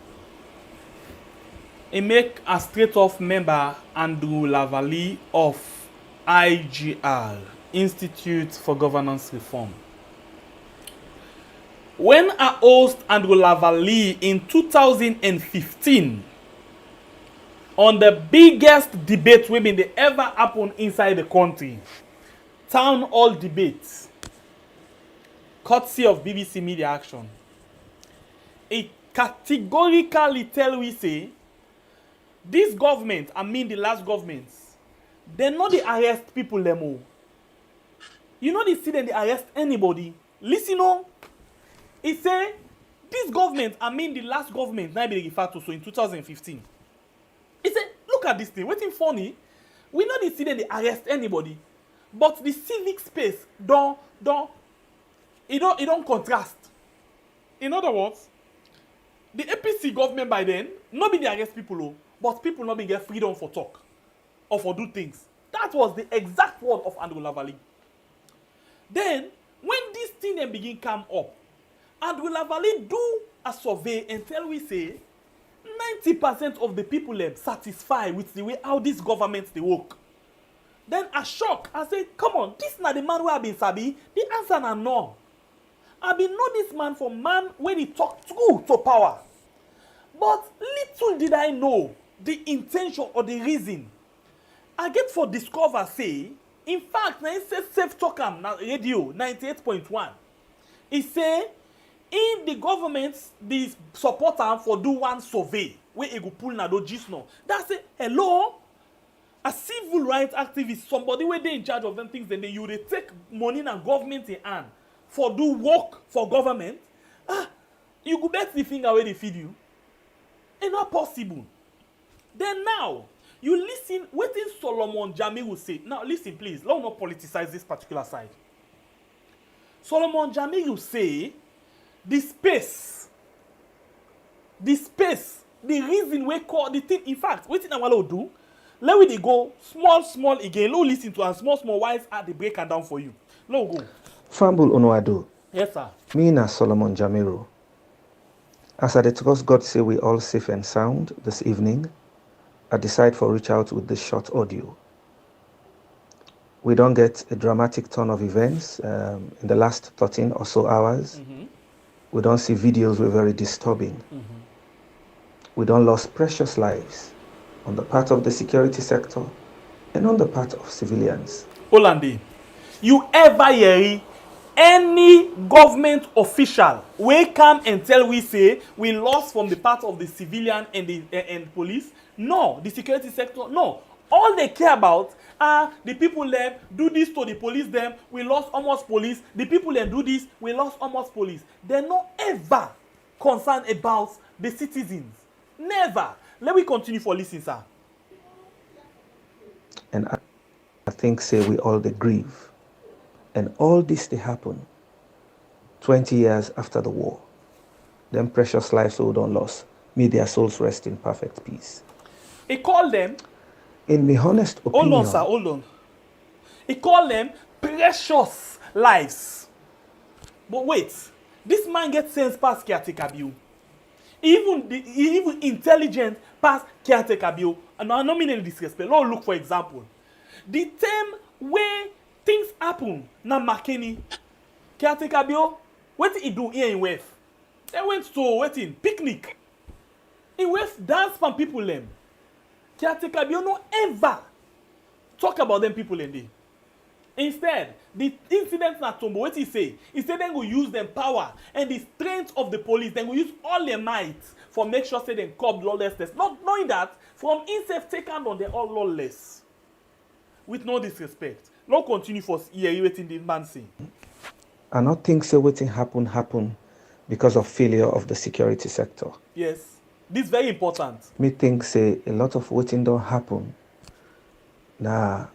he make a straight off member Andrew Lavalley of IGR, Institute for Governance Reform. When I host Andrew Lavalley in 2015 on the biggest debate women they ever happen inside the country, town hall debates, courtesy of BBC Media Action, it categorically tell we say this government, I mean the last governments, they not they arrest people lemo. They see them they arrest anybody. Listen on. It say this government, I mean the last government, now be referred to so in 2015. It say look at this thing. Waiting funny, we know they see them they arrest anybody, but the civic space don't contrast. In other words, the APC government by then not be they arrest people, but people not be get freedom for talk or for do things. That was the exact word of Andrew Lavalley. Then when this thing then begin come up, Andrew Lavalley do a survey and tell we say 90% of the people satisfied with the way how this government they work. Then I shock, I say, come on, this not the man where I been sabi. The answer na no. I been know this man for man when he talk to power. But little did I know the intention or the reason. I get for discover say, in fact, na say safe talk am na radio 98.1. He say in the government, the supporter for do one survey where he go pull na do gist no. That's it. Hello, a civil rights activist, somebody where they in charge of them things, then you they take money and government in hand for do work for government. You go bet the finger where they feed you. It's not possible. Then now you listen. What is Solomon Jami will say? Now listen, please. Let's not politicize this particular side. Solomon Jami will say. The space, the reason we call the thing, in fact, what thing I want to do, let we go small again, low listen to and small wise at the break and down for you. Low go. Fambul Onwado. Yes, sir. Me na Solomon Jamiru. As I discuss God say we all safe and sound this evening, I decide for reach out with this short audio. We don't get a dramatic turn of events in the last 13 or so hours. Mm-hmm. We don't see videos were very disturbing. Mm-hmm. We don't lost precious lives on the part of the security sector and on the part of civilians. Olande, you ever hear any government official will come and tell we say we lost from the part of the civilian and the police? No, the security sector, no. All they care about are the people them do this to the police them, we lost almost police. The people them do this, we lost almost police. They no ever concern about the citizens. Never. Let me continue for listening, sir. And I think, say, we all they grieve. And all this, they happen 20 years after the war. Them precious lives so don't lost. May their souls rest in perfect peace. He called them... In my honest opinion... Hold on, sir, hold on. He called them precious lives. But wait, this man gets sense past caretaker bill. Even intelligent past caretaker bill. And I'm not meaning disrespect. Let's look, for example. The term where things happen, na Makeni, caretaker bill, what did he do here in West? They went to picnic. In West, dance from people them. Caretaker bill no ever talk about them people in there. Instead, the incidents na Tombo, what he say? He said they go use them power and the strength of the police. They go use all their might for make sure say they curb lawlessness. Not knowing that from himself taken on they all lawless. With no disrespect. Let's continue for here waiting the man say. I don't think so waiting happen because of failure of the security sector. Yes. This is very important. Me think say a lot of waiting don't happen. Nah.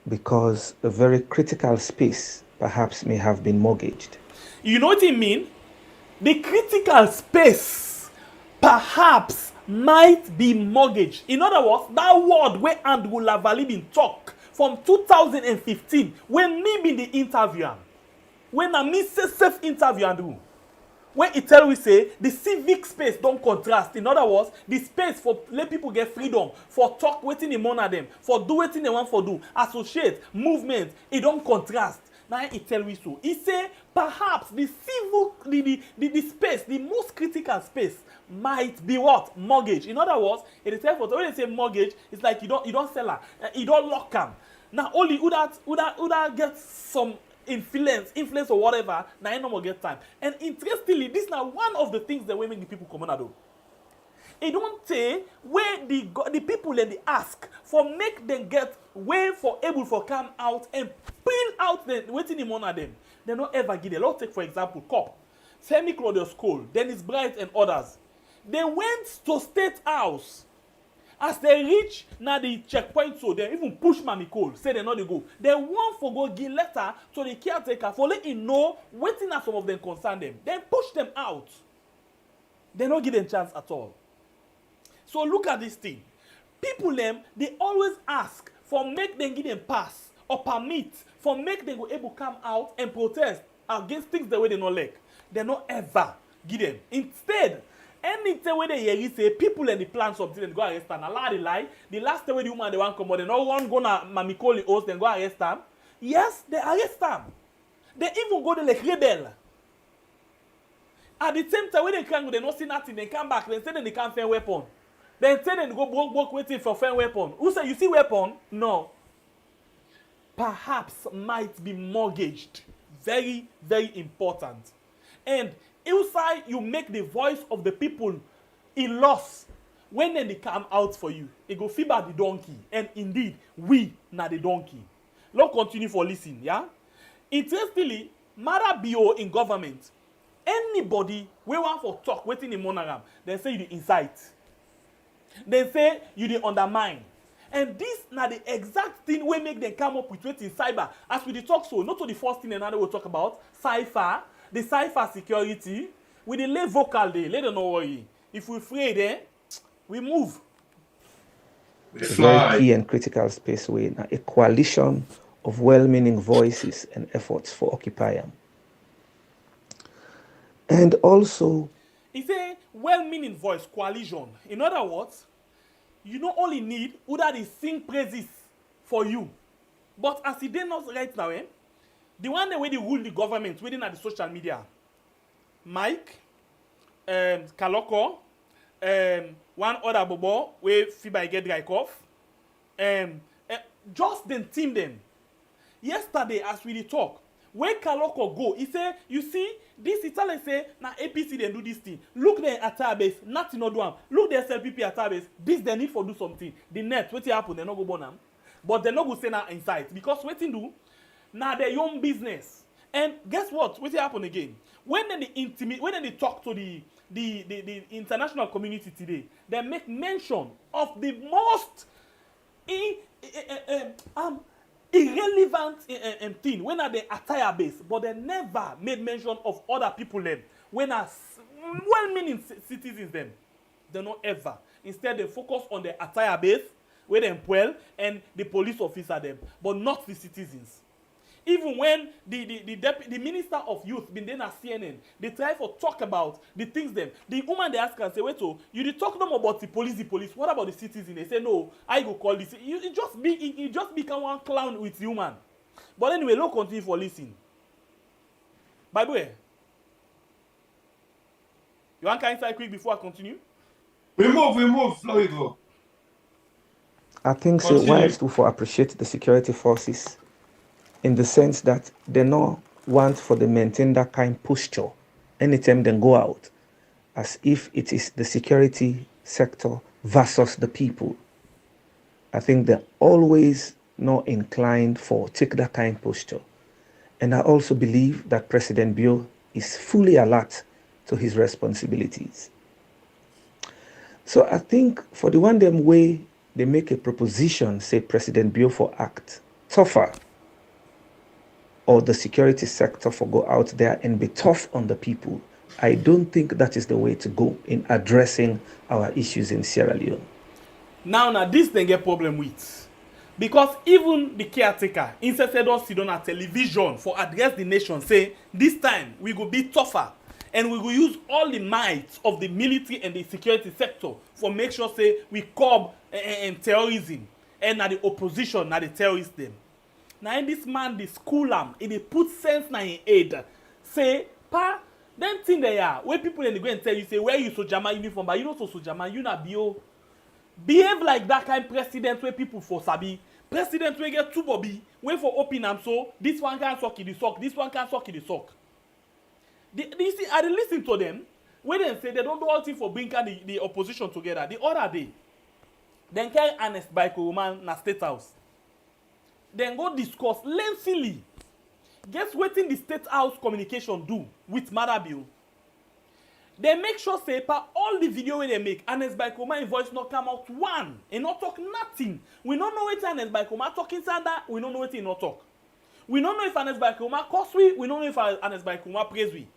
Because a very critical space perhaps may have been mortgaged. You know what I mean? The critical space perhaps might be mortgaged. In other words, that word where Andrew Lavalley been talk from 2015 when me been the interviewer. When I miss self interview Andrew. When he tell we say the civic space don't contrast. In other words, the space for let people get freedom, for talk waiting in one of them, for do waiting they want for do, associate, movement, it don't contrast. Now he tell we so. He say perhaps the civil the space, the most critical space might be what? Mortgage. In other words, it is for when they say mortgage, it's like you don't sell her, you don't lock them. Now only who that get some influence or whatever, now you no more get time. And interestingly, this is now one of the things that we make the people come on do. It don't say where the people that they ask for make them get way for able for come out and print out the waiting in one of them. They don't ever give it. Let's take for example COP, Femi Claudius Cole, Dennis Bright and others. They went to State House. As they reach now the checkpoint, so they even push Mami Cole, say they know they go. They want for go give letter to the caretaker for let him know waiting at some of them concern them. Then push them out. They don't give them chance at all. So look at this thing. People them, they always ask for make them give them pass or permit for make them go able come out and protest against things the way they not like. They not ever give them. Instead, anything where they hear say people and the plan something and go arrest them. A lot of lie. The last time when the woman they want come out, they no one go na Mami Cole host and go arrest them. Yes, they arrest them. They even go to like rebel. At the same time when they can go, they not see nothing. They come back. They say they can't find weapon. Then say they go broke waiting for find weapon. Who say you see weapon? No. Perhaps might be mortgaged. Very, very important. And inside you make the voice of the people in loss. When then they come out for you, it go feed the donkey. And indeed, we na the donkey. Let's continue for listening, yeah? Interestingly, matter BO in government, anybody we want for talk waiting in monogram, they say you the incite. They say you the undermine. And this na the exact thing we make them come up with waiting cyber. As we the talk so, not to the first thing another we'll talk about, cipher, the cipher security, we the lay vocal day, let them know worry. If we afraid there, we move. It's a very key and critical space way, a coalition of well-meaning voices and efforts for Occupy. And also, it's a well-meaning voice coalition. In other words, you not only need who that is sing praises for you, but as it did not right now, the one that way they rule the government within at the social media, Mike, Kaloko, one other bobo where Fiba get dry cough, just then team them. Yesterday, as we talk, where Kaloko go, he say, you see, this Italian say, now APC they do this thing. Look there at our base, nothing not do am. Look there SLPP at our base. This they need for do something. The net, what happen, they not go burn am. But they not go say now inside. Because what do, now their own business. And guess what? What happen again? When they talk to the international community today, they make mention of the most irrelevant thing when are the attire base, but they never made mention of other people them when are well-meaning citizens them. They not ever. Instead, they focus on the attire base, where them well, and the police officer them, but not the citizens. Even when the minister of youth been there at CNN, they try to talk about the things them. The woman they ask and say, wait, so you did talk them about the police. What about the citizens? They say, no, I go call this. You just become one clown with human. But anyway, let's continue for listening. By the way, you want to inside quick before I continue? We move. Flow we go. I think so. Whilst we appreciate the security forces in the sense that they not want for the maintain that kind posture anytime they go out, as if it is the security sector versus the people. I think they're always not inclined for take that kind posture. And I also believe that President Bio is fully alert to his responsibilities. So I think for the one them way they make a proposition, say President Bio for act tougher, or the security sector for go out there and be tough on the people, I don't think that is the way to go in addressing our issues in Sierra Leone. Now this they get problem with. Because even the caretaker, instead of sit on a television for address the nation, say, this time we will be tougher and we will use all the might of the military and the security sector for make sure, say, we curb terrorism and na the opposition, na the terrorists them. Now in this man, the school and they put sense na in aid. Say, pa, then thing they are, where people in the go and tell you, say, where you so Jama uniform, but you know so Jama, you na bio. Behave like that kind of president where people for sabi. President will get two bobby, wait for open and so, this one can suck in the sock, this one can suck in the sock. You see, I listen to them, when they say they don't do all thing for bringing the opposition together. The other day, then carry honest by Kuruman na State House. Then go discuss lengthily. Guess what the State House communication do with Marabio? They make sure say all the video they make, Anes by Koma voice not come out one and not talk nothing. We don't know what Anes by Koma talk inside that, we don't know what he not talk. We don't know if Anes by Koma curse we don't know if Anes by Koma praise we.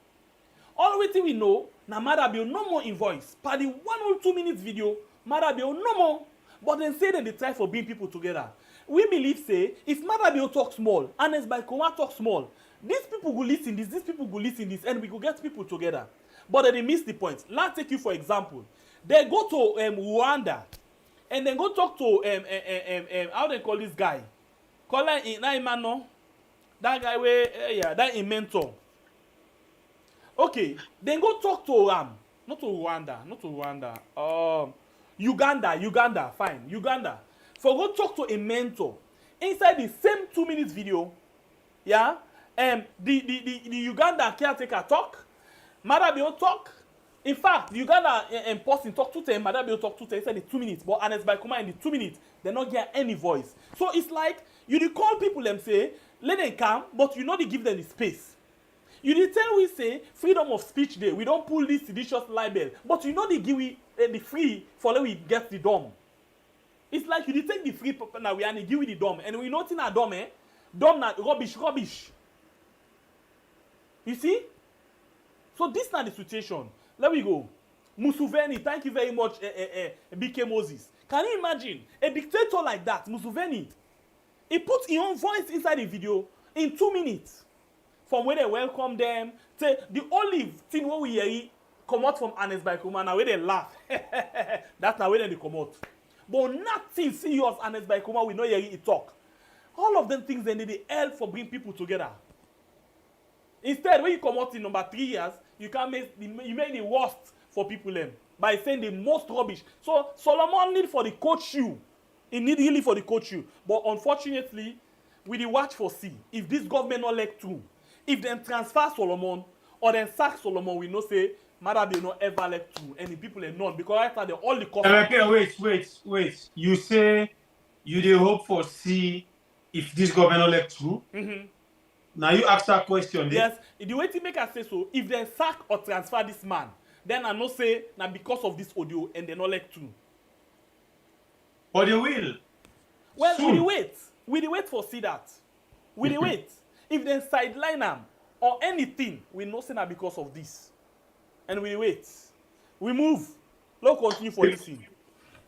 All we know, na Marabio no more in voice. Per the 1 or 2 minutes video, Marabio no more. But then say that they try for bring people together. We believe say, if Marabio talk small, Anes by Koma talk small, these people will listen this, these people will listen this, and we will get people together. But they miss the point. Let's take you for example. They go to Rwanda and then go talk to how they call this guy? Call him that guy where that in mentor. Okay, then go talk to not to Rwanda. Uganda, fine. Uganda. For go talk to a mentor inside the same 2 minutes video. Yeah, the Uganda caretaker talk. Marabio talk. In fact, Uganda person talk to them. Marabio talk to them inside the 2 minutes. But Anes by Kuma in the 2 minutes, they not get any voice. So it's like you call people them say, let them come, but you know they give them the space. You did tell we say freedom of speech day. We don't pull this seditious libel, but you know they give we the free for let we get the dome. It's like you did take the free now we and give we the dome, and we not in a dome, dome na rubbish. You see? So this is not the situation. Let me go. Museveni, thank you very much, BK Moses. Can you imagine a dictator like that, Museveni? He put his own voice inside the video in 2 minutes. From where they welcome them, say the only thing what we hear come out from Anes by Kuma now where they laugh. That's now where they come out. But nothing serious Anes by Kuma we know hear it talk. All of them things they need the help for bring people together. Instead, when you come out in number 3 years, you make the worst for people them by saying the most rubbish. So Solomon need for the coach you. He need really for the coach you. But unfortunately, we the watch for see if this government not elect through. If they transfer Solomon or then sack Solomon, we know say Marabio not ever elect through. And the people are none because after the all the cost. Okay, wait. You say you dey hope for see if this government not elect through. Mm-hmm. Now you ask that question. Yes, the way to make us say so, if they sack or transfer this man, then I know say now because of this audio and they not like to. But they will. Well, Soon. we dey wait for see that. We dey wait. If they sideline them or anything, we know say na because of this. And we wait. We move. Let's continue for listening.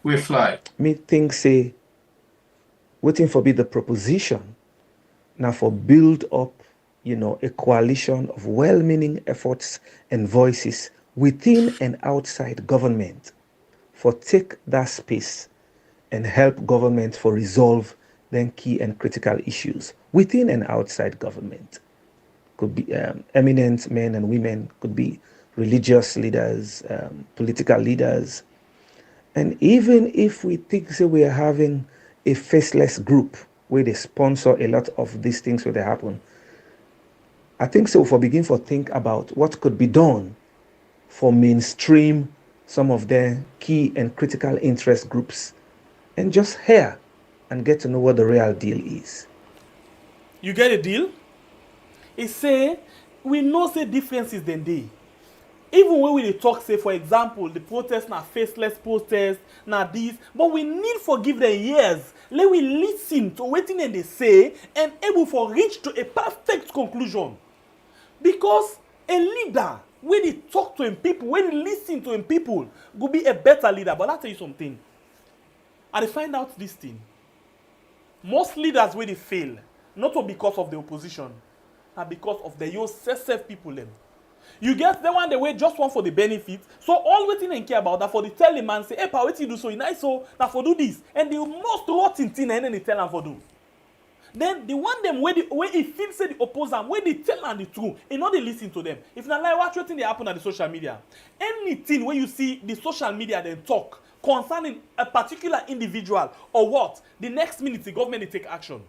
We fly. Me think say, waiting for be the proposition, now for build up, a coalition of well-meaning efforts and voices within and outside government for take that space and help government for resolve then key and critical issues within and outside government. Could be eminent men and women, could be religious leaders, political leaders. And even if we think say we are having a faceless group where they sponsor a lot of these things where they happen, I think so for begin for think about what could be done for mainstream some of their key and critical interest groups and just hear and get to know what the real deal is. You get a deal? It say we know say differences than they. Even when we talk, say for example, the protest na faceless protest, na this, but we need for give them years. Let we listen to what they say and able for reach to a perfect conclusion. Because a leader, when they talk to him people, when they listen to him people, go be a better leader. But I'll tell you something. And they find out this thing. Most leaders when they fail, not because of the opposition, but because of the yourself people them. You get the one the way just one for the benefit. So all waiting and care about that for the tell him and say, hey, pa, what you do so nice so that for do this. And the most rotten thing and then they tell them for do. Then the one them where it feels say the opposer, where they tell them the truth, and not they listen to them. If not like what thing they happen at the social media. Anything where you see the social media then talk concerning a particular individual or what, the next minute the government they take action.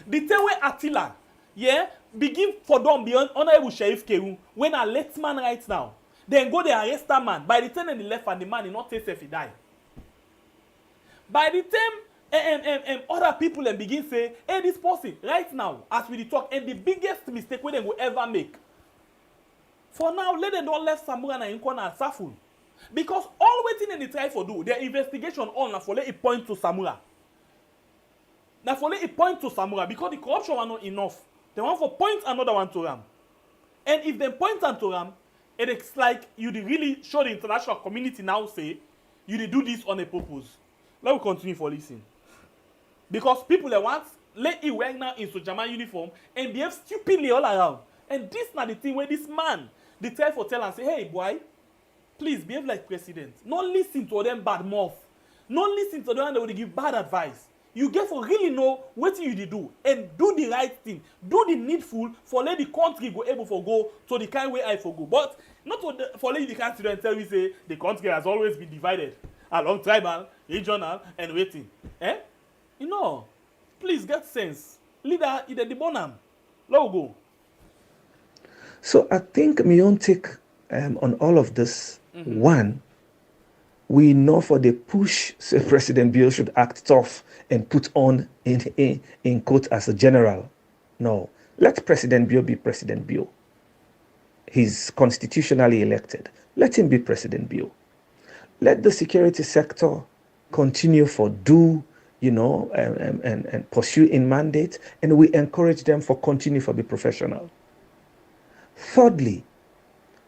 The tell where Attila, yeah, begin for them beyond Honorable Sheriff Keru when a late man right now. Then go they arrest that man. By the time they left and the man is not taste if he die. By the time other people then begin say, hey, this person right now, as we talk, and the biggest mistake we will ever make. For now, let them don't left Samura and Inkwana and Safun. Because all waiting and they try for do, their investigation on na for let it point to Samura. Now for let it point to Samura because the corruption was not enough. They want for point another one to Ram. And if they point and to Ram, it's like you really show the international community now say, you do this on a purpose. Let me continue for listening. Because people that want let it wear now in Sojaman uniform and behave stupidly all around. And this not the thing where this man, they tell for tell and say, hey boy, please behave like president. Not listen to them bad mouth. Not listen to them that will give bad advice. You get for really know what you do and do the right thing. Do the needful for let the country go able for go to the kind way I for go. But not for let the country and tell me say the country has always been divided along tribal, regional, and waiting. Eh? You know, please get sense. Leader, either the bonham. Let go. So I think me own take on all of this. One, we know for the push, say President Bill should act tough and put on in quote as a general. No, let President Bill be President Bill. He's constitutionally elected. Let him be President Bill. Let the security sector continue for do, and pursue in mandate, and we encourage them for continue for be professional. Thirdly,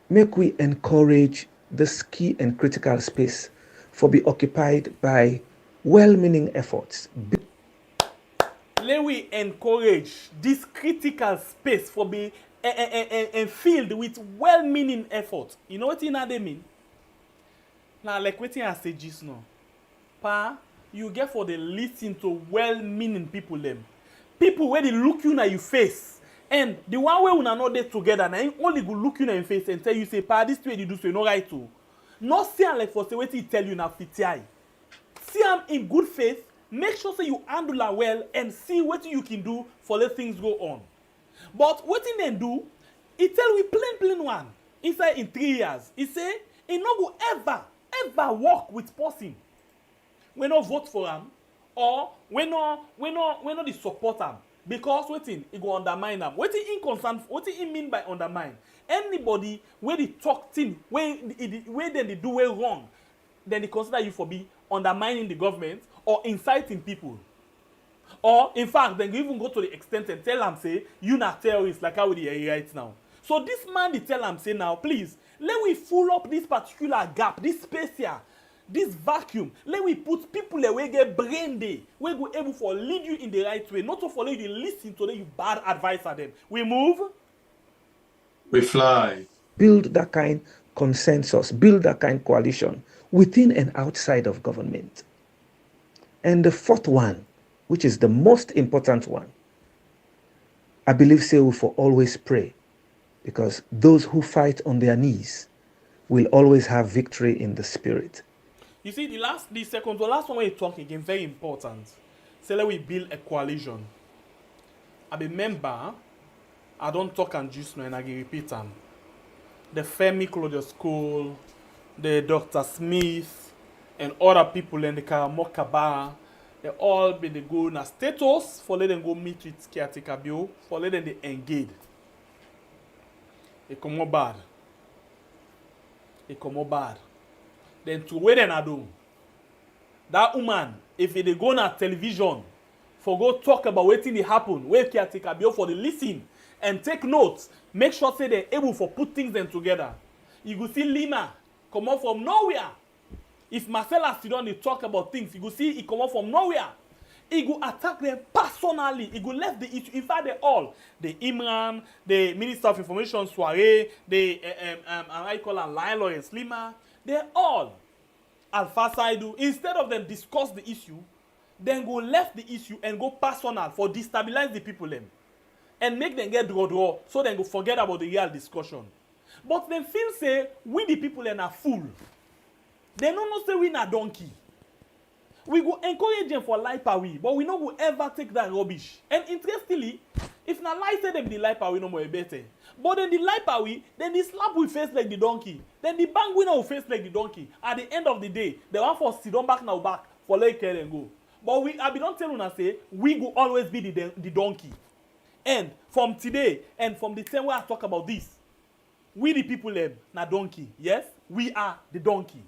make we encourage this key and critical space for be occupied by well-meaning efforts. Let we encourage this critical space for be filled with well-meaning effort. You know what they mean? Now, like what I say just now, pa, you get for the listen to well-meaning people them. People where they look you in your face. And the one way we are not there together, and only go look you in your face and tell you, say, pa, this way you do so, you know right too. Not see like for say what he tell you now FTI. See him in good faith, make sure say you handle her well and see what you can do for let things go on. But what he then do, he tell we plain one. He say in 3 years, he say he no go ever work with person. We no vote for him, or we no the support him. because wetin e go undermine am. Wetin in concern, wetin in mean by undermine? Anybody wey dey talk thing wey dem dey do wey wrong, then they consider you for be undermining the government or inciting people. Or in fact, dem go even go to the extent and tell am say you na terrorist, like how we dey hear right now. So this man dey tell am say now please let we full up this particular gap, this space here, this vacuum. Let we put people wey get brain dey, wey go able for lead you in the right way, not to follow you dey listen to them, you bad advisor them. We move. We fly. Build that kind consensus, build that kind coalition within and outside of government. And the fourth one, which is the most important one, I believe say we for always pray, because those who fight on their knees will always have victory in the spirit. You see, the last one when you talk again, very important. Say let we build a coalition. I remember, I don't talk and just know, and I can repeat them. The Femi Claudius School, the Dr. Smith, and other people in the Karamoka Bar, they all been the go na status for let them go meet with caretaker bio, for let them they engage. It come more bad. It come more bad. Then to where then I do. That woman, if they go na television, for go talk about wetin dey happen, where caretaker bio for the listen and take notes, make sure say they're able for put things them together. You go see Lima come out from nowhere. If Marcella sit down, they talk about things, you go see he come out from nowhere. He go attack them personally. He go left the issue. In fact, they all, the Imran, the Minister of Information Soiree, the I call her Lion Lawrence Lima, they all Alpha Saidu. Instead of them discuss the issue, then go left the issue and go personal for destabilize the people them. And make them get draw, so then go forget about the real discussion. But them feel say we the people are a fool. They don't know say we na donkey. We go encourage them for life away, but we no go ever take that rubbish. And interestingly, if na lie say them the life away no more better. But then the life away, then the slap we face like the donkey. Then the bang winner will face like the donkey. At the end of the day, the one for sit on back now back for let care and go. But I be don't tell una say we go always be the donkey. And from today, and from the time where I talk about this, we the people na donkey. Yes, we are the donkey.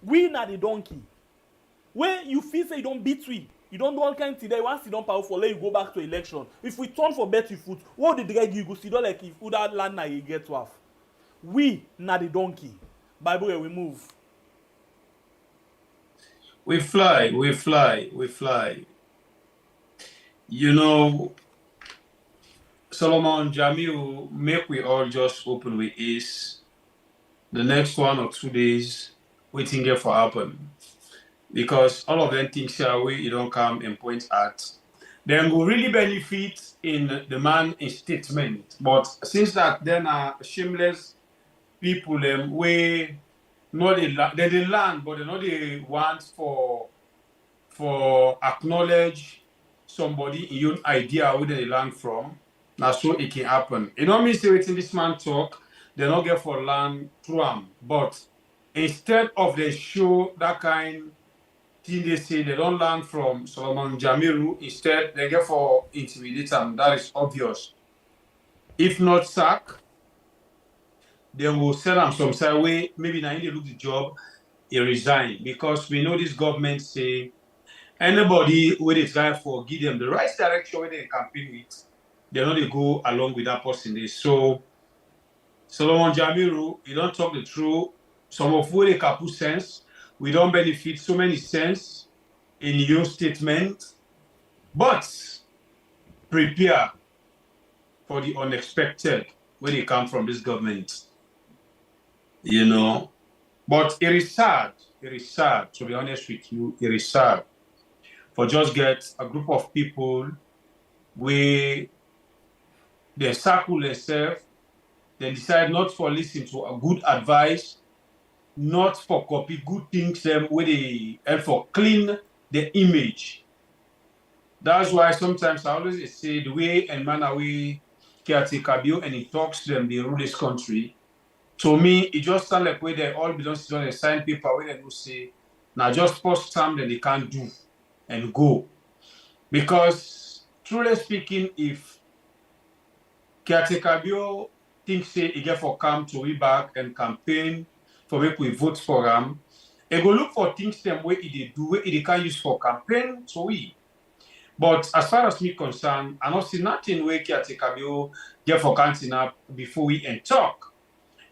We na the donkey. When you feel say you don't beat we, you don't do all kind of thing, once you don't power for let you go back to election. If we turn for bet you foot, what did drag you go see don't like if you that land na you get off. We na the donkey. Bible we move. We fly, we fly, we fly. You know, Solomon Jamiu, make we all just open with is the next 1 or 2 days waiting here for happen. Because all of them things here we you don't come and point at. Then will really benefit in the man in statement. But since that then are shameless people we know they land, but they know they want for acknowledge somebody in your idea where they land from. Now so it can happen. It don't mean say waiting this man talk, they not get for land through him. But instead of they show that kind thing they say they don't learn from Solomon Jamiru, instead they get for intimidate them. That is obvious. If not sack, they will sell them some side way, maybe now they look the job, he resign. Because we know this government say anybody where they try for give them the right direction where they campaign with, they know they go along with that person. So Solomon Jamiru, he don't talk the truth. Some of where they can put sense, we don't benefit so many sense in your statement, but prepare for the unexpected when they come from this government. You know, but it is sad, to be honest with you, it is sad for just get a group of people where they circle themselves, they decide not for listen to a good advice, not for copy good things where they help for clean the image. That's why sometimes I always say the way and manner we caretaker bill and he talks to them, they rule this country. To me, it just sounds like where they all belong to a signed paper where they will say, now just post time that they can't do and go. Because, truly speaking, if Kiatekabio thinks say he get for come to we back and campaign for make we vote for him, he go look for things them way he do, way he can use for campaign to we. But as far as me concerned, I don't see nothing where Kiatekabio get for counting up before we end talk,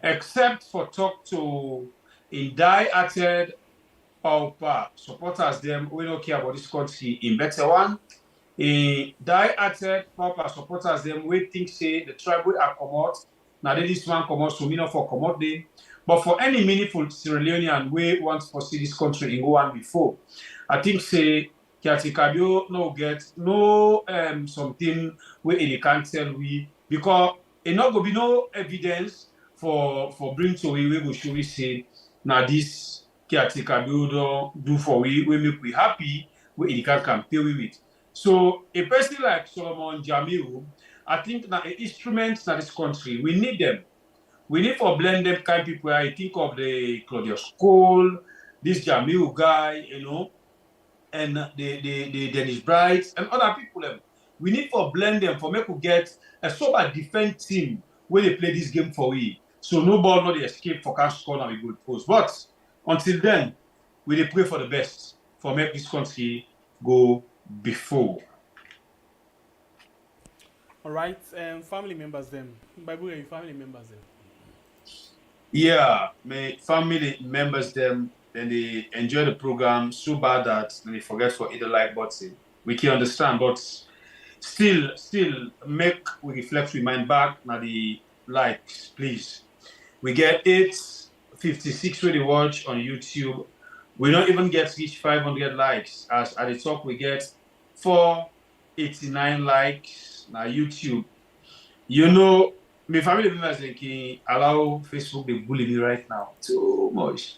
except for talk to in die-hearted pauper supporters them we don't care about this country in better one. A die-hearted pauper supporters them we think say the tribe will accommodate. Now this one come out so me not for commodity. But for any meaningful Sierra Leonean we want to see this country in one before, I think say Kiatekabio no get no something where it can't tell we because it not go be no evidence for bring to we go show we say now this Kiatekabio do for we make we happy we it can campaign with it. So a person like Solomon Jamiu, I think that instruments in this country we need them. We need for blend them kind of people. I think of the Claudius Cole, this Jamiu guy, you know, and the Dennis Bright and other people. We need for blend them for make we get a sober defense team where they play this game for we. So no ball, not the escape for cash score and we good post. But until then, we dey pray for the best for make this country go before. All right, family members them. Bible, family members them. Yeah, my family members them, then they enjoy the program so bad that they forget for either like button. We can understand, but still make we reflect we mind back now the likes, please. We get 856 when they watch on YouTube. We don't even get reach 500 likes. As at the top we get 489 likes now YouTube. You know, my family members they can allow Facebook they bully me right now. Too much.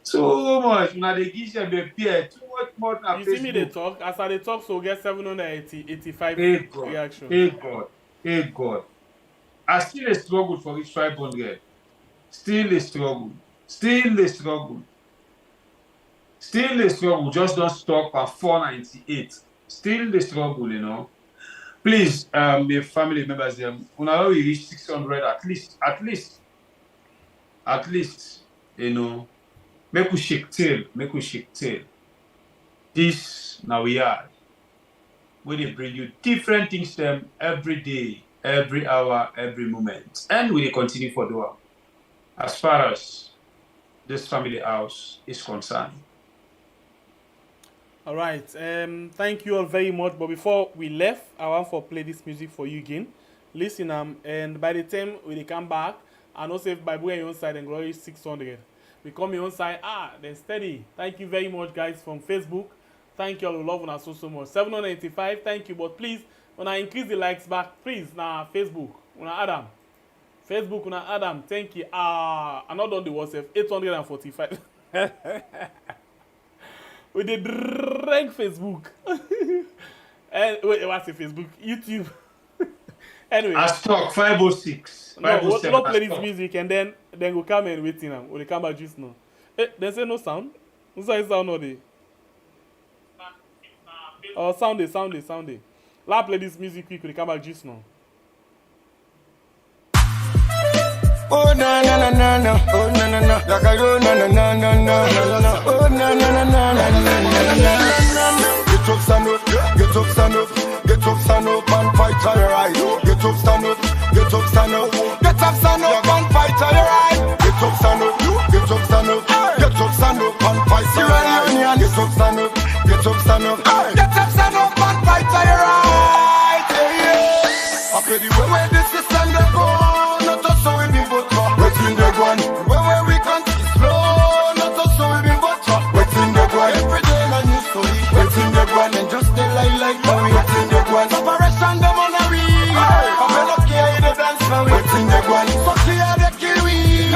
Too much. Now they give you a peer too much more than You Facebook. see me they talk, as I they talk so get 785 reactions. Hey God. I still a struggle for each 500. Still a struggle. Just don't stop at 498. Still the struggle, you know. Please, my family members, when we reach 600 at least, you know, make we shake tail. This now we are. Where they bring you different things them every day, every hour, every moment. And we continue for the work. As far as this family house is concerned. All right. Thank you all very much. But before we left, I want to play this music for you again. Listen, and by the time we come back, I know if by your own side and glory 600. We come your own side. Then steady. Thank you very much, guys, from Facebook. Thank you all who love us so much. 785. Thank you. But please, when I increase the likes back, please, now Facebook. When I Adam. Facebook, when I Adam. Thank you. I'm not on the WhatsApp. 845. We did rank Facebook. And wait, what's the Facebook? YouTube. Anyway. I stock 506. No, we'll play this music and then we'll come and wait in them. We'll come back just now. There's no sound? No sound or the? Oh, sound it. Let's play this music quick. We'll come back just now. Oh na na na na na, oh na na na, like I go na na na na na, oh na na na na na na. Get up, stand up, and fight for your right. Get up, stand up, and fight for your right. Get up, stand up, and fight for your right. Get up, stand up, and fight for your right. I feel the way this system they go, not just so we be butter. Waiting the one, where we can't see slow, not just so we be butter. Waiting the one, every day a new story. Waiting the one and just stay like now. Waiting the one, separation them on a wheel. I'm not care the dance now. Waiting the one, so clear the kill we.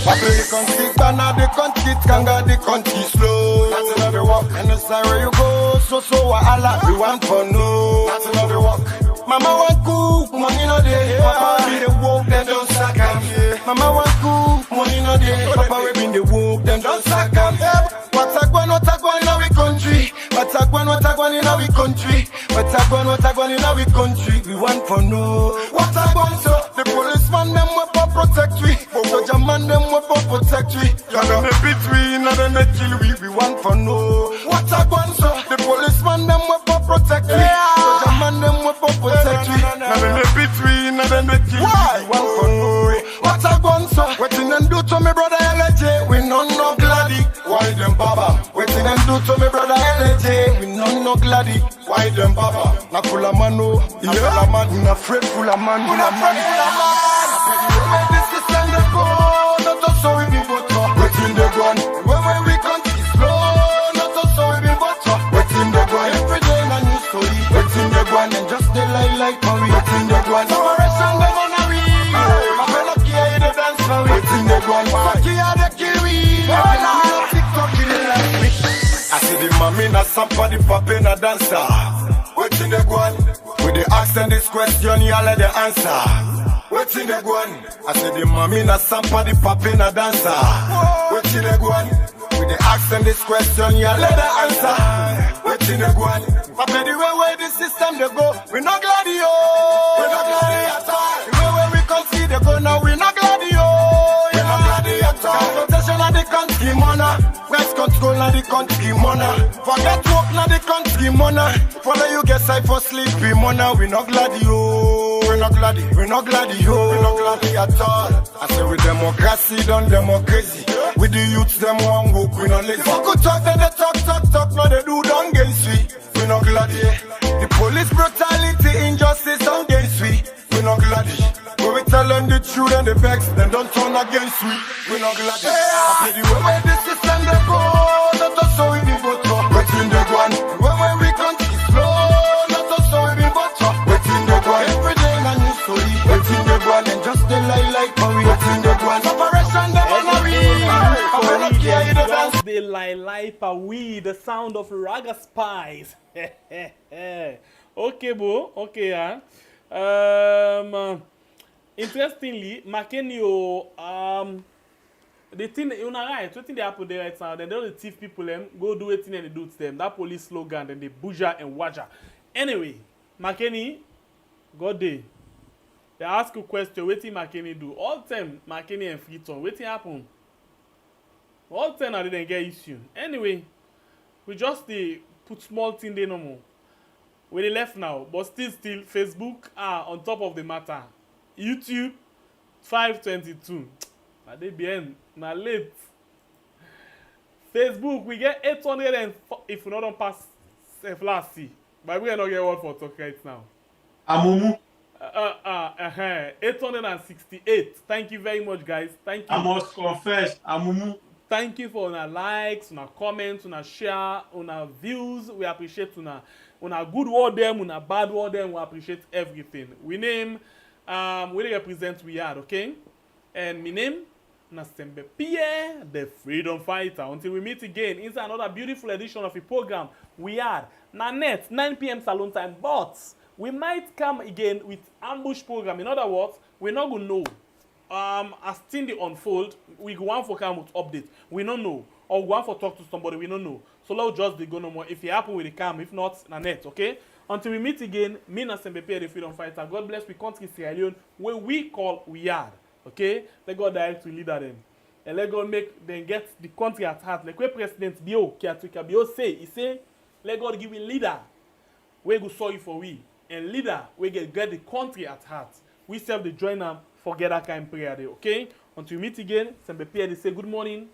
African stick and the country kanga the country slow. That's another walk. And the side where you go, so Allah we want for no. That's another walk. Mama want cook, money no day. Papa be the walk, them don't sack him. Mama want cook, money no day. Papa we been the walk, them don't sack him. What's a go, not a go, now we going in our country? What I going in our country? We want for no. What I want so? The policeman them will protect we. Judge a man them will protect we. Now them they beat we, now them they kill we. We want for no. What I want so? The policeman them will protect we. Judge a man them will protect we. Now them they beat we, now them they kill we. We want for no. What I want so? Waiting and do to me brother LJ. We no gladdy. Why them baba? Waiting and do to me brother LJ. We no gladdy. Why them baba? Na kula mano, na kula man, na afraid kula man, kula man. Where this is and the go, not to so we be butter. Waiting the gun, when we can't be slow, not to so we be butter. Waiting the gun, every day na new story. Waiting the gun and just they like Marie. Waiting the gun, operation them on a we. I feel like yeah, the dance for we. Waiting the gun, fuck yeah, the kiwi. TikTok killing like me. I see the mommy na somebody popping a dancer. Waiting the gun, with the ask and this question, you let the answer. Waiting the gun, I say the mommy na somebody popping a dancer. Waiting the gun, with the ask and this question, you let the answer. Waiting the gun, but the way the system they go, we not glad yo. We not glad at all. The way we can see they go now, we not glad yo. We not glad at all. Protection of the country money, West control of the country money. Forget work na the country money. Follow you get side for sleepy money. We not glad yo. We not glad, we not glad yo. We not glad at all. I say with democracy done democracy. With the youths them one work we not lazy. Fuck could talk then they talk. No they do done against we. We not glad The police brutality, injustice done against we. We not glad When we tell them the truth and the vex, then don't turn against we. We not glad I play the way the system they go. Not to so we be butter. Waiting the gun. When we can't be slow. Not to so we be butter. Waiting the gun. Every day na new story. Waiting the gun and just they like Marie. Waiting the gun. Operation them on a we. I will not care you the dance. They like we, the sound of Raga Spies. Okay, bro. Okay, interestingly, Makenio, the thing you know right, what thing they happen there right now, then they thief people them go do it and they do to them. That police slogan, then they buja and waja. Anyway, Makeni, God day. They ask you question, what thing Makeni do? All time Makeni and Freeton, what thing happen? All time I didn't get issue. Anyway, we just put small thing there no more. We left now, but still Facebook are on top of the matter. YouTube 522. But they behind now late. Facebook we get 800 and if we don't pass last see. But we are not get word for talk right now. Amumu. 868. Thank you very much, guys. Thank you. I must confess, Amumu. Thank you for our likes, our comments, our share, our views. We appreciate our good word them, our bad word them. We appreciate everything. We name, we represent We Are, okay? And my name, Nasembe Pierre, the Freedom Fighter. Until we meet again, it's another beautiful edition of a program. We Are. Nanette, 9 p.m. salon time. But we might come again with ambush program. In other words, we're not going to know. As things they unfold, we go on for come with update. We don't know. Or go on for talk to somebody, we don't know. So let's just go no more. If it happen, we will come. If not, Nanette, okay? Until we meet again, me and Nasembe the Freedom Fighter. God bless we country Sierra Leone, where we call We Are. Okay? Let God direct to leader them. And let God make them get the country at heart. Like where President Bio say, he say, let God give a leader where go sorry for we. And leader we get the country at heart. We serve the join them. Forget that kind of prayer there, okay? Until we meet again, Sembe Pierre, they say good morning,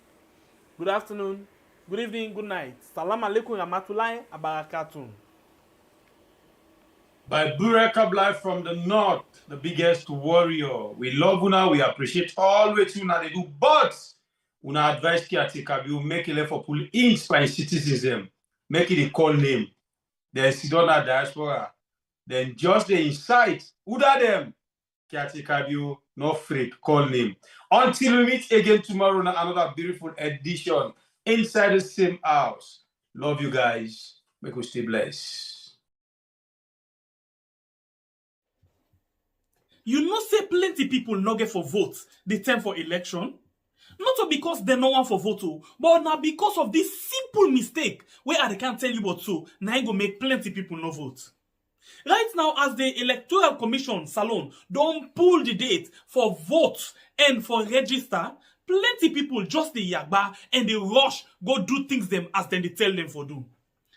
good afternoon, good evening, good night. Salam alaikum rahmatullahi abarakatun. By Bureka Live from the north, the biggest warrior. We love Una, we appreciate all what Una they do, but Una advice ki atika you make it for pull inch by citizenship, make it a call name. Then Sidona diaspora. Then just the insight, who are them? Kiatikabio, no freak, call name. Until we meet again tomorrow on another beautiful edition inside the same house. Love you guys. Make us stay blessed. You know say plenty people no get for votes the time for election. Not because they no one for vote, but now because of this simple mistake where I can't tell you what so, now it go make plenty people no vote. Right now, as the Electoral Commission Salon don't pull the date for vote and for register, plenty people just the yagba and they rush go do things them as then they tell them for do.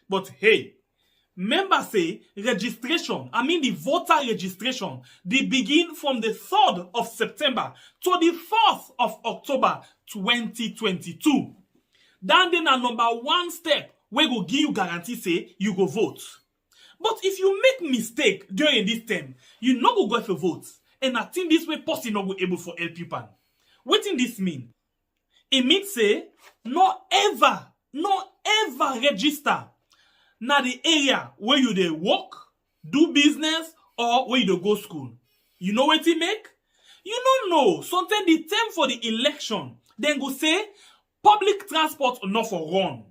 But hey, members say registration, the voter registration, they begin from the 3rd of September to the 4th of October 2022. Then a number 1 step we go give you guarantee say you go vote. But if you make mistake during this term, you no go for vote. And I think this way person not go able for help you pan. What in this mean? It means say no ever register na the area where you dey work, do business, or where you dey go school. You know what it make? You don't know. Sometimes the term for the election, then go say public transport not for run.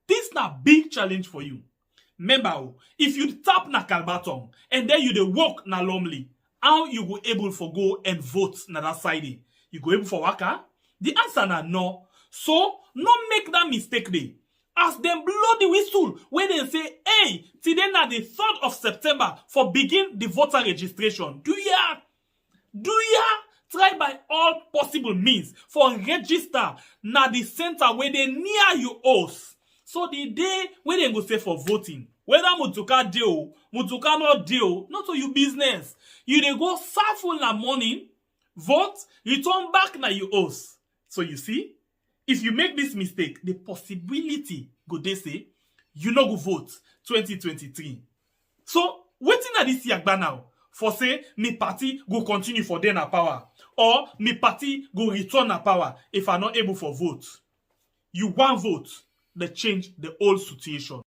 This na big challenge for you. Remember, if you tap na Kalbaton and then you dey walk na Lumley, how you go able for go and vote na that side? You go able for waka? The answer na no. So, no make that mistake dey. As them blow the whistle, when they say, hey, today na the 3rd of September for begin the voter registration. Do ya try by all possible means for register na the center where they near you house. So the day when they go say for voting, whether Mutuka deal, Mutuka not deal, not to your business. You dey go serve na morning, vote, return back na your house. So you see, if you make this mistake, the possibility go they say you no go vote 2023. So waiting at this yagba now for say me party go continue for then power or me party go return a power if I not able for vote. You want vote, they change the whole situation.